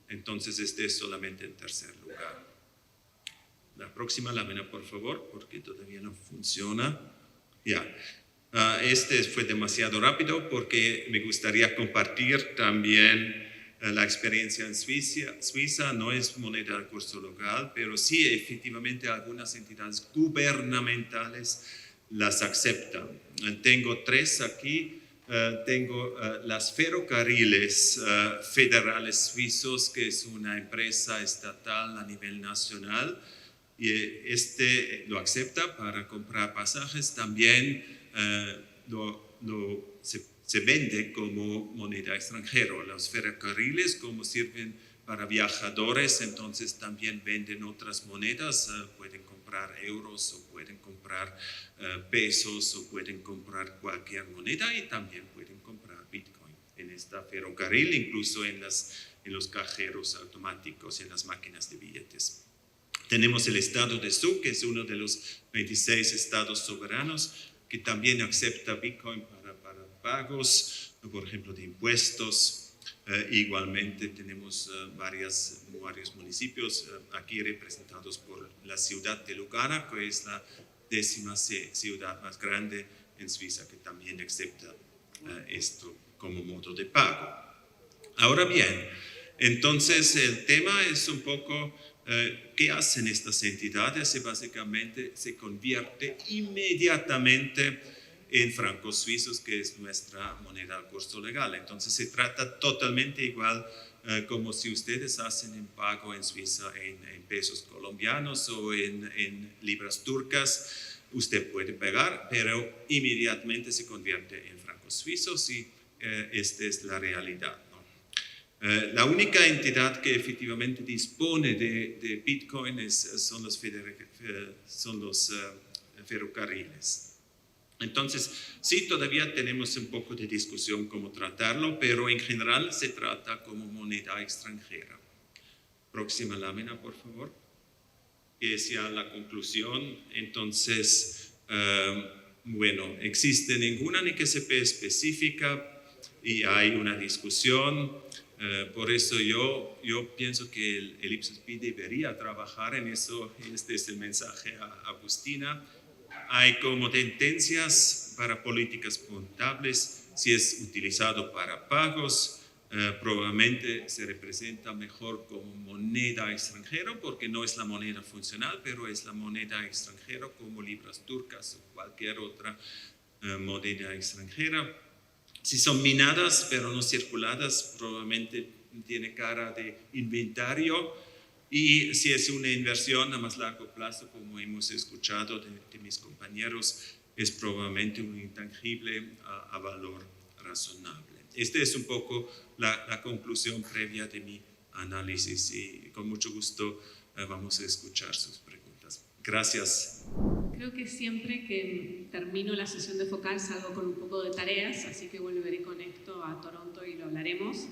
Entonces este es solamente en tercer lugar. La próxima lámina, por favor, porque todavía no funciona. Ya. Este fue demasiado rápido porque me gustaría compartir también la experiencia en Suiza. No es moneda de curso local, pero sí efectivamente algunas entidades gubernamentales las aceptan. Tengo tres aquí. Tengo las ferrocarriles federales suizos, que es una empresa estatal a nivel nacional, y lo acepta para comprar pasajes. También se vende como moneda extranjera. Los ferrocarriles, como sirven para viajadores, entonces también venden otras monedas, pueden comprar euros o pueden comprar pesos o pueden comprar cualquier moneda, y también pueden comprar Bitcoin en esta ferrocarril, incluso en los cajeros automáticos, en las máquinas de billetes. Tenemos el estado de Zug, que es uno de los 26 estados soberanos, que también acepta Bitcoin para pagos, por ejemplo, de impuestos. Igualmente tenemos varios municipios aquí representados por la ciudad de Lugano, que es la 10ª ciudad más grande en Suiza, que también acepta esto como modo de pago. Ahora bien, entonces el tema es un poco qué hacen estas entidades, y básicamente se convierte inmediatamente en francos suizos, que es nuestra moneda de curso legal. Entonces se trata totalmente igual como si ustedes hacen un pago en Suiza en pesos colombianos o en libras turcas. usted puede pagar, pero inmediatamente se convierte en francos suizos y esta es la realidad, ¿no? La única entidad que efectivamente dispone de Bitcoin son los ferrocarriles. Entonces, sí, todavía tenemos un poco de discusión cómo tratarlo, pero en general se trata como moneda extranjera. Próxima lámina, por favor. Es ya la conclusión. Entonces, bueno, existe ninguna NICSP específica y hay una discusión. Por eso yo pienso que el IPSOSP debería trabajar en eso. Este es el mensaje a Agustina. Hay como tendencias para políticas contables. Si es utilizado para pagos, probablemente se representa mejor como moneda extranjera porque no es la moneda funcional, pero es la moneda extranjera como libras turcas o cualquier otra moneda extranjera. Si son minadas pero no circuladas, probablemente tiene cara de inventario. Y si es una inversión a más largo plazo, como hemos escuchado de mis compañeros, es probablemente un intangible a valor razonable. Esta es un poco la conclusión previa de mi análisis y con mucho gusto vamos a escuchar sus preguntas. Gracias. Creo que siempre que termino la sesión de Focal salgo con un poco de tareas, así que volveré con esto a Toronto y lo hablaremos.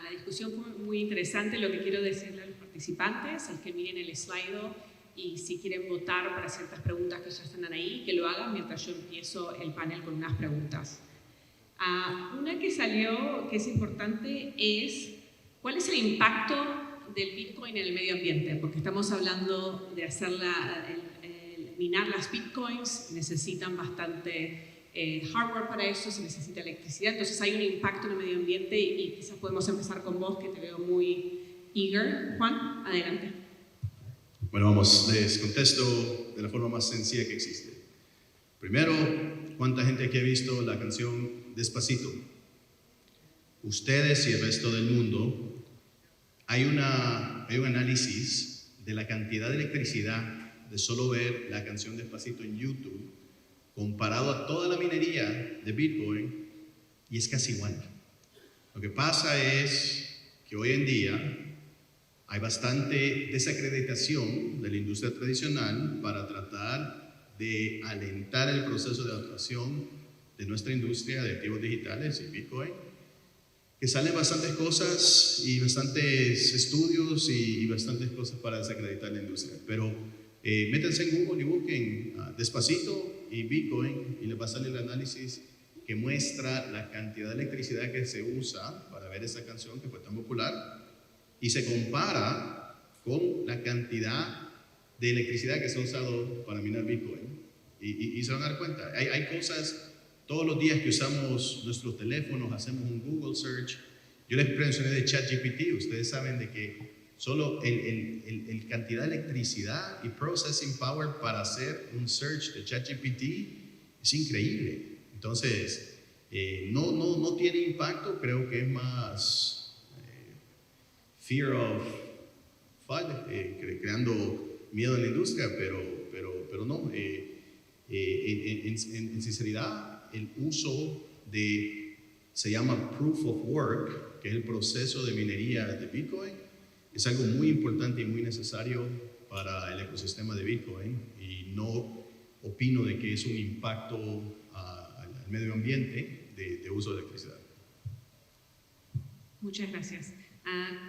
La discusión fue muy interesante. Lo que quiero decirle a los participantes es que miren el slide y si quieren votar para ciertas preguntas que ya están ahí, que lo hagan mientras yo empiezo el panel con unas preguntas. Una que salió, que es importante, es ¿cuál es el impacto del Bitcoin en el medio ambiente? Porque estamos hablando de minar las Bitcoins, necesitan bastante hardware para eso, se necesita electricidad, entonces hay un impacto en el medio ambiente y quizás podemos empezar con vos, que te veo muy eager. Juan, adelante. Bueno, vamos, les contesto de la forma más sencilla que existe. Primero, ¿cuánta gente aquí ha visto la canción Despacito? Ustedes y el resto del mundo, hay un análisis de la cantidad de electricidad de solo ver la canción Despacito en YouTube comparado a toda la minería de Bitcoin, y es casi igual. Lo que pasa es que hoy en día hay bastante desacreditación de la industria tradicional para tratar de alentar el proceso de adaptación de nuestra industria de activos digitales y Bitcoin, que salen bastantes cosas y bastantes estudios y bastantes cosas para desacreditar la industria. Pero métanse en Google y busquen Despacito y Bitcoin y les va a salir el análisis que muestra la cantidad de electricidad que se usa para ver esa canción que fue tan popular y se compara con la cantidad de electricidad que se ha usado para minar Bitcoin y se van a dar cuenta. Hay cosas todos los días que usamos nuestros teléfonos, hacemos un Google search. Yo les mencioné de ChatGPT, ustedes saben de que solo el cantidad de electricidad y processing power para hacer un search de ChatGPT es increíble. Entonces, no tiene impacto, creo que es más fear of fun, creando miedo en la industria, pero no. En sinceridad, el uso se llama Proof of Work, que es el proceso de minería de Bitcoin, es algo muy importante y muy necesario para el ecosistema de Bitcoin y no opino de que es un impacto al medio ambiente de uso de electricidad. Muchas gracias.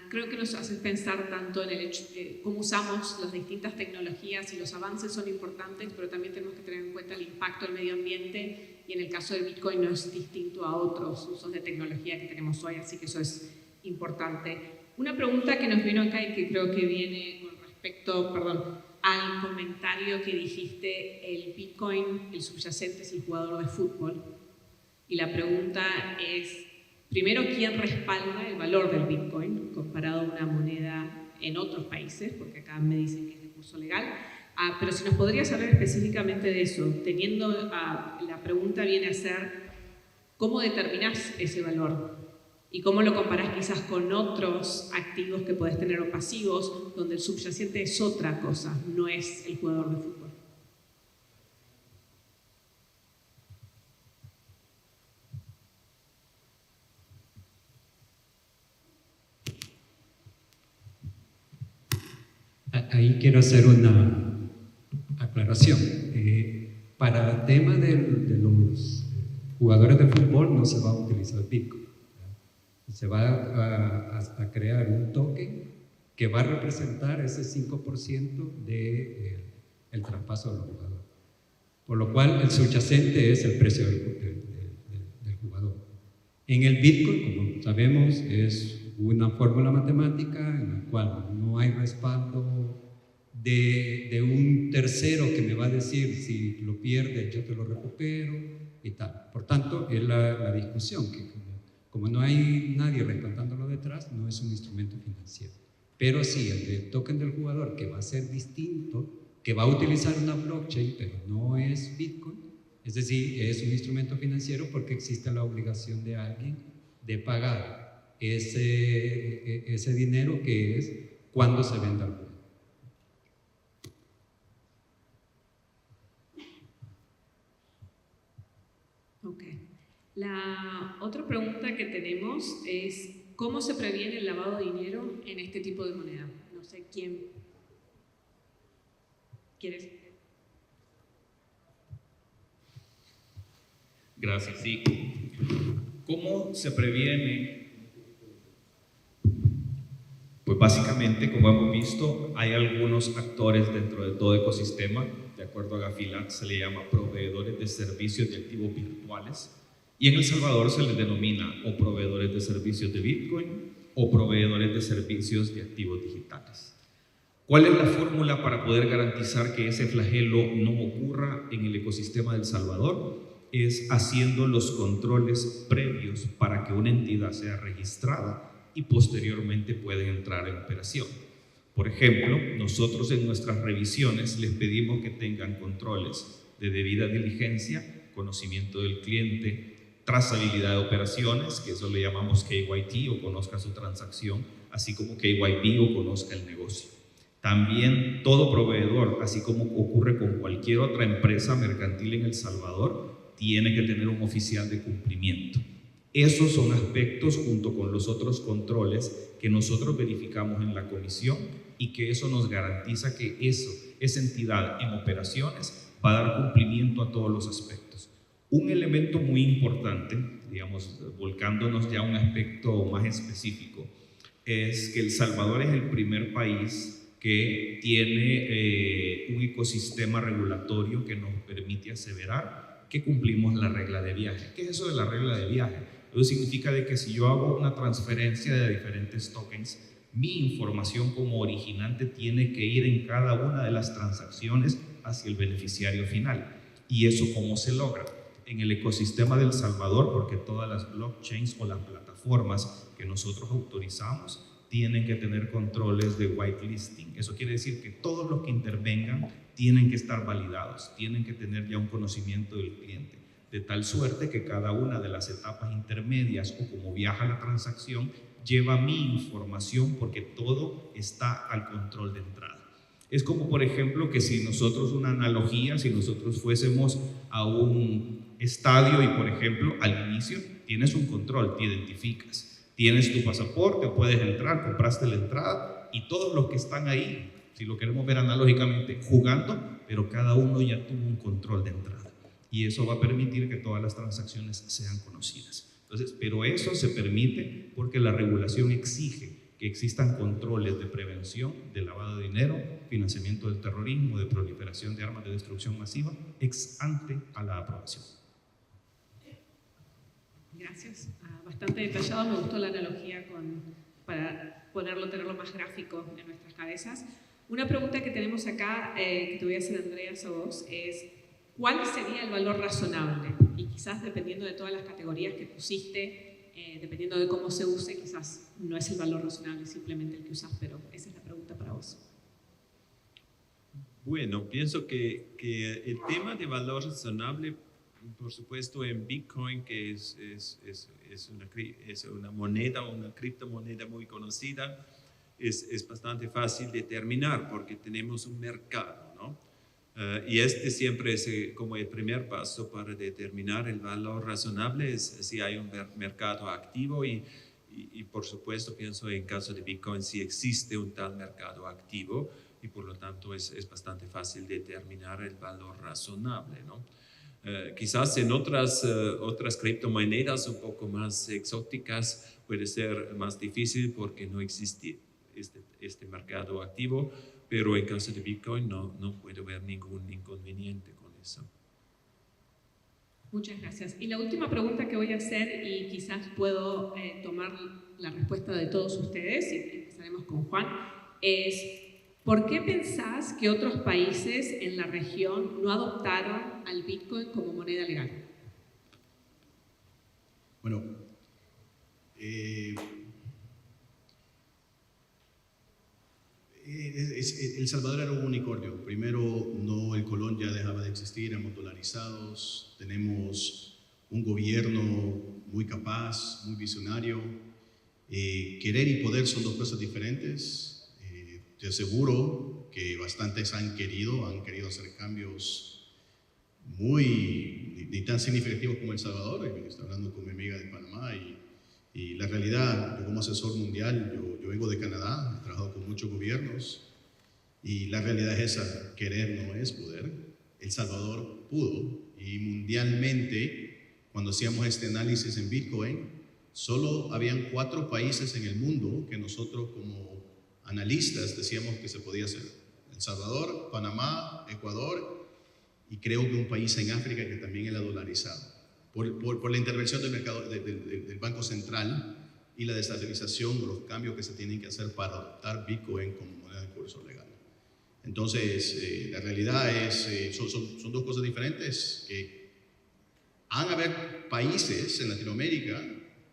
Creo que nos hace pensar tanto en el hecho de cómo usamos las distintas tecnologías y los avances son importantes, pero también tenemos que tener en cuenta el impacto del medio ambiente y en el caso del Bitcoin no es distinto a otros usos de tecnología que tenemos hoy, así que eso es importante. Una pregunta que nos vino acá y que creo que viene con respecto, al comentario que dijiste, el Bitcoin, el subyacente es el jugador de fútbol. Y la pregunta es, primero, ¿quién respalda el valor del Bitcoin comparado a una moneda en otros países? Porque acá me dicen que es de curso legal. Pero si nos podrías hablar específicamente de eso, teniendo, la pregunta viene a ser, ¿cómo determinás ese valor? ¿Y cómo lo comparás quizás con otros activos que podés tener o pasivos, donde el subyacente es otra cosa, no es el jugador de fútbol? Ahí quiero hacer una aclaración. Para el tema de los jugadores de fútbol no se va a utilizar Bitcoin. Se va a crear un token que va a representar ese 5% del traspaso de los jugadores. Por lo cual el subyacente es el precio del jugador. En el Bitcoin, como sabemos, es una fórmula matemática en la cual no hay respaldo de un tercero que me va a decir si lo pierdes yo te lo recupero y tal. Por tanto, es la discusión, que como no hay nadie respaldándolo detrás, no es un instrumento financiero. Pero sí, el token del jugador, que va a ser distinto, que va a utilizar una blockchain, pero no es Bitcoin, es decir, es un instrumento financiero porque existe la obligación de alguien de pagar ese dinero, que es cuando se venda el juego. Ok. La otra pregunta que tenemos es: ¿cómo se previene el lavado de dinero en este tipo de moneda? No sé quién. ¿Quieres? Gracias, sí. ¿Cómo se previene? Pues básicamente, como hemos visto, hay algunos actores dentro de todo ecosistema. De acuerdo a Gafilat, se le llama proveedores de servicios de activos virtuales. Y en El Salvador se les denomina o proveedores de servicios de Bitcoin o proveedores de servicios de activos digitales. ¿Cuál es la fórmula para poder garantizar que ese flagelo no ocurra en el ecosistema de El Salvador? Es haciendo los controles previos para que una entidad sea registrada y posteriormente pueda entrar en operación. Por ejemplo, nosotros en nuestras revisiones les pedimos que tengan controles de debida diligencia, conocimiento del cliente, trazabilidad de operaciones, que eso le llamamos KYT o conozca su transacción, así como KYB o conozca el negocio. También todo proveedor, así como ocurre con cualquier otra empresa mercantil en El Salvador, tiene que tener un oficial de cumplimiento. Esos son aspectos, junto con los otros controles, que nosotros verificamos en la comisión, y que eso nos garantiza que esa entidad en operaciones va a dar cumplimiento a todos los aspectos. Un elemento muy importante, digamos, volcándonos ya a un aspecto más específico, es que El Salvador es el primer país que tiene un ecosistema regulatorio que nos permite aseverar que cumplimos la regla de viaje. ¿Qué es eso de la regla de viaje? Eso significa de que si yo hago una transferencia de diferentes tokens, mi información como originante tiene que ir en cada una de las transacciones hacia el beneficiario final. ¿Y eso cómo se logra? En el ecosistema de El Salvador, porque todas las blockchains o las plataformas que nosotros autorizamos tienen que tener controles de whitelisting. Eso quiere decir que todos los que intervengan tienen que estar validados, tienen que tener ya un conocimiento del cliente, de tal suerte que cada una de las etapas intermedias o como viaja la transacción lleva mi información, porque todo está al control de entrada. Es como, por ejemplo, que si nosotros, una analogía, si nosotros fuésemos a un estadio y, por ejemplo, al inicio tienes un control, te identificas. Tienes tu pasaporte, puedes entrar, compraste la entrada, y todos los que están ahí, si lo queremos ver analógicamente, jugando, pero cada uno ya tuvo un control de entrada. Y eso va a permitir que todas las transacciones sean conocidas. Entonces, pero eso se permite porque la regulación exige que existan controles de prevención de lavado de dinero, financiamiento del terrorismo, de proliferación de armas de destrucción masiva, ex ante a la aprobación. Gracias. Bastante detallado, me gustó la analogía para tenerlo más gráfico en nuestras cabezas. Una pregunta que tenemos acá, que te voy a hacer, Andreas, a vos, es: ¿cuál sería el valor razonable? Y quizás dependiendo de todas las categorías que pusiste, dependiendo de cómo se use, quizás no es el valor razonable simplemente el que usas, pero esa es la pregunta para vos. Bueno, pienso que el tema de valor razonable, por supuesto, en Bitcoin, que es una moneda, una criptomoneda muy conocida, es bastante fácil determinar porque tenemos un mercado, ¿no? Y este siempre es como el primer paso para determinar el valor razonable, es si hay un mercado activo y por supuesto pienso en caso de Bitcoin si existe un tal mercado activo, y por lo tanto es bastante fácil determinar el valor razonable, ¿no? Quizás en otras criptomonedas un poco más exóticas puede ser más difícil porque no existe este mercado activo, pero en caso de Bitcoin no puedo ver ningún inconveniente con eso. Muchas gracias. Y la última pregunta que voy a hacer, y quizás puedo tomar la respuesta de todos ustedes, y empezaremos con Juan, es ¿por qué pensás que otros países en la región no adoptaron al Bitcoin como moneda legal? Bueno, El Salvador era un unicornio. Primero, el colón ya dejaba de existir, éramos dolarizados, tenemos un gobierno muy capaz, muy visionario. Querer y poder son dos cosas diferentes. Te aseguro que bastantes han querido hacer cambios ni tan significativos como El Salvador. Estoy hablando con mi amiga de Panamá y la realidad, yo como asesor mundial, yo vengo de Canadá, he trabajado con muchos gobiernos y la realidad es esa, querer no es poder. El Salvador pudo y mundialmente, cuando hacíamos este análisis en Bitcoin, solo habían 4 países en el mundo que nosotros como analistas decíamos que se podía hacer. El Salvador, Panamá, Ecuador y creo que un país en África que también era dolarizado. Por la intervención del mercado del Banco Central y la desestabilización, los cambios que se tienen que hacer para adoptar Bitcoin como moneda de curso legal. Entonces, la realidad es, son dos cosas diferentes. Han haber países en Latinoamérica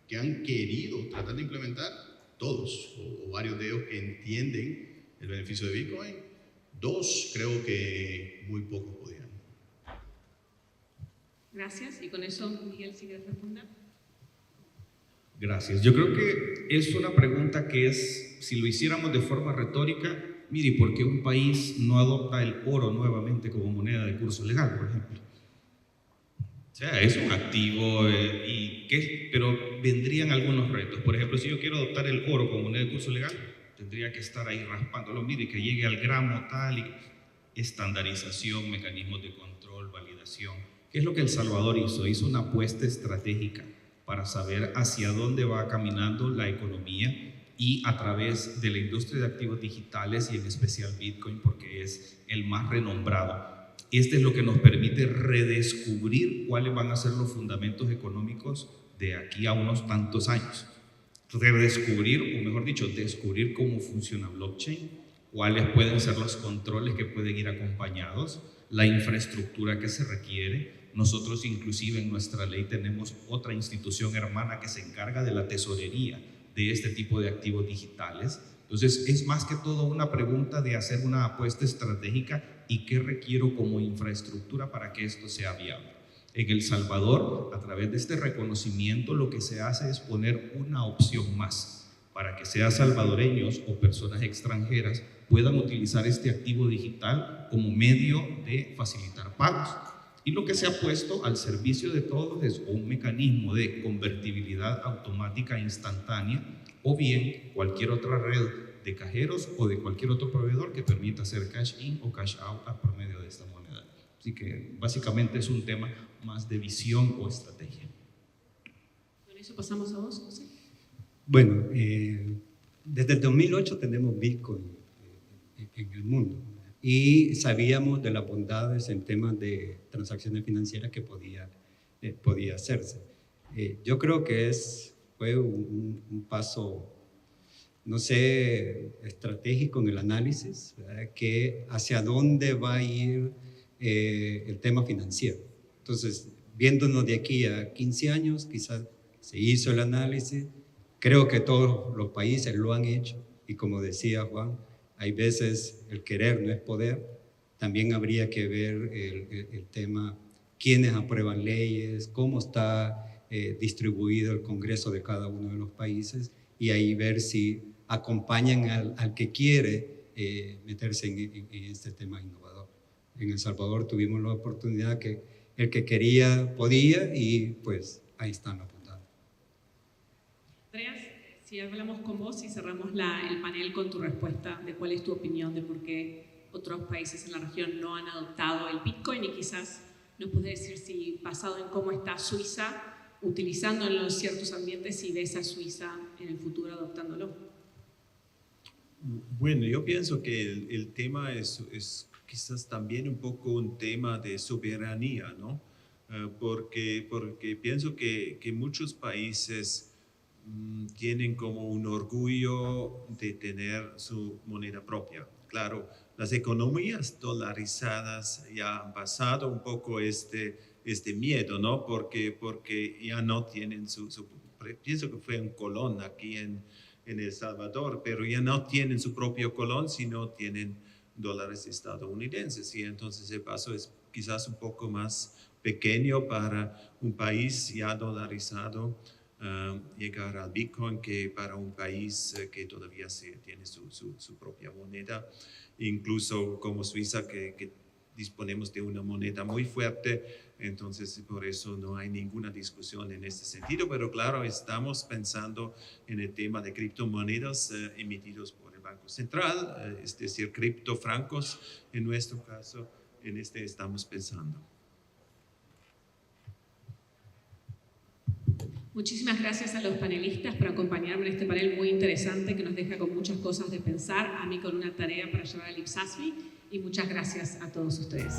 que han querido tratar de implementar, todos o varios de ellos que entienden el beneficio de Bitcoin. 2, creo que muy pocos podían. Gracias. Y con eso, Miguel, si quieres responder. Gracias. Yo creo que es una pregunta que si lo hiciéramos de forma retórica, mire, ¿por qué un país no adopta el oro nuevamente como moneda de curso legal, por ejemplo? O sea, es un activo, pero vendrían algunos retos. Por ejemplo, si yo quiero adoptar el oro como moneda de curso legal, tendría que estar ahí raspándolo, mire, que llegue al gramo tal, y estandarización, mecanismos de control, validación. ¿Qué es lo que El Salvador hizo? Hizo una apuesta estratégica para saber hacia dónde va caminando la economía y a través de la industria de activos digitales y en especial Bitcoin, porque es el más renombrado. Este es lo que nos permite redescubrir cuáles van a ser los fundamentos económicos de aquí a unos tantos años. Redescubrir, o mejor dicho, descubrir cómo funciona blockchain, cuáles pueden ser los controles que pueden ir acompañados, la infraestructura que se requiere. Nosotros inclusive en nuestra ley tenemos otra institución hermana que se encarga de la tesorería de este tipo de activos digitales. Entonces es más que todo una pregunta de hacer una apuesta estratégica y qué requiero como infraestructura para que esto sea viable. En El Salvador, a través de este reconocimiento, lo que se hace es poner una opción más para que sean salvadoreños o personas extranjeras puedan utilizar este activo digital como medio de facilitar pagos. Y lo que se ha puesto al servicio de todos es un mecanismo de convertibilidad automática instantánea o bien cualquier otra red de cajeros o de cualquier otro proveedor que permita hacer cash in o cash out por medio de esta moneda. Así que básicamente es un tema más de visión o estrategia. Con eso pasamos a vos, José. Bueno, desde el 2008 tenemos Bitcoin en el mundo y sabíamos de las bondades en temas de transacciones financieras que podía hacerse. Yo creo que fue un paso, no sé, estratégico en el análisis, ¿verdad? Que hacia dónde va a ir el tema financiero. Entonces, viéndonos de aquí a 15 años, quizás se hizo el análisis. Creo que todos los países lo han hecho y como decía Juan, hay veces el querer no es poder. También habría que ver el tema, quiénes aprueban leyes, cómo está distribuido el Congreso de cada uno de los países y ahí ver si acompañan al que quiere meterse en este tema innovador. En El Salvador tuvimos la oportunidad que el que quería podía y pues ahí están apuntados. Andreas, Sí, hablamos con vos y cerramos el panel con tu respuesta de cuál es tu opinión de por qué otros países en la región no han adoptado el Bitcoin, y quizás nos podés decir si, basado en cómo está Suiza utilizando en los ciertos ambientes, si ves a Suiza en el futuro adoptándolo. Bueno, yo pienso que el tema es quizás también un poco un tema de soberanía, ¿no? Porque pienso que muchos países tienen como un orgullo de tener su moneda propia. Claro, las economías dolarizadas ya han pasado un poco este miedo, ¿no? Porque ya no tienen pienso que fue un colón aquí en El Salvador, pero ya no tienen su propio colón, sino tienen dólares estadounidenses, y entonces el paso es quizás un poco más pequeño para un país ya dolarizado llegar al Bitcoin que para un país que todavía tiene su propia moneda, incluso como Suiza que disponemos de una moneda muy fuerte, entonces por eso no hay ninguna discusión en este sentido, pero claro, estamos pensando en el tema de criptomonedas emitidos por el Banco Central, es decir, criptofrancos en nuestro caso, en este estamos pensando. Muchísimas gracias a los panelistas por acompañarme en este panel muy interesante que nos deja con muchas cosas de pensar, a mí con una tarea para llevar al IPSASBI, y muchas gracias a todos ustedes.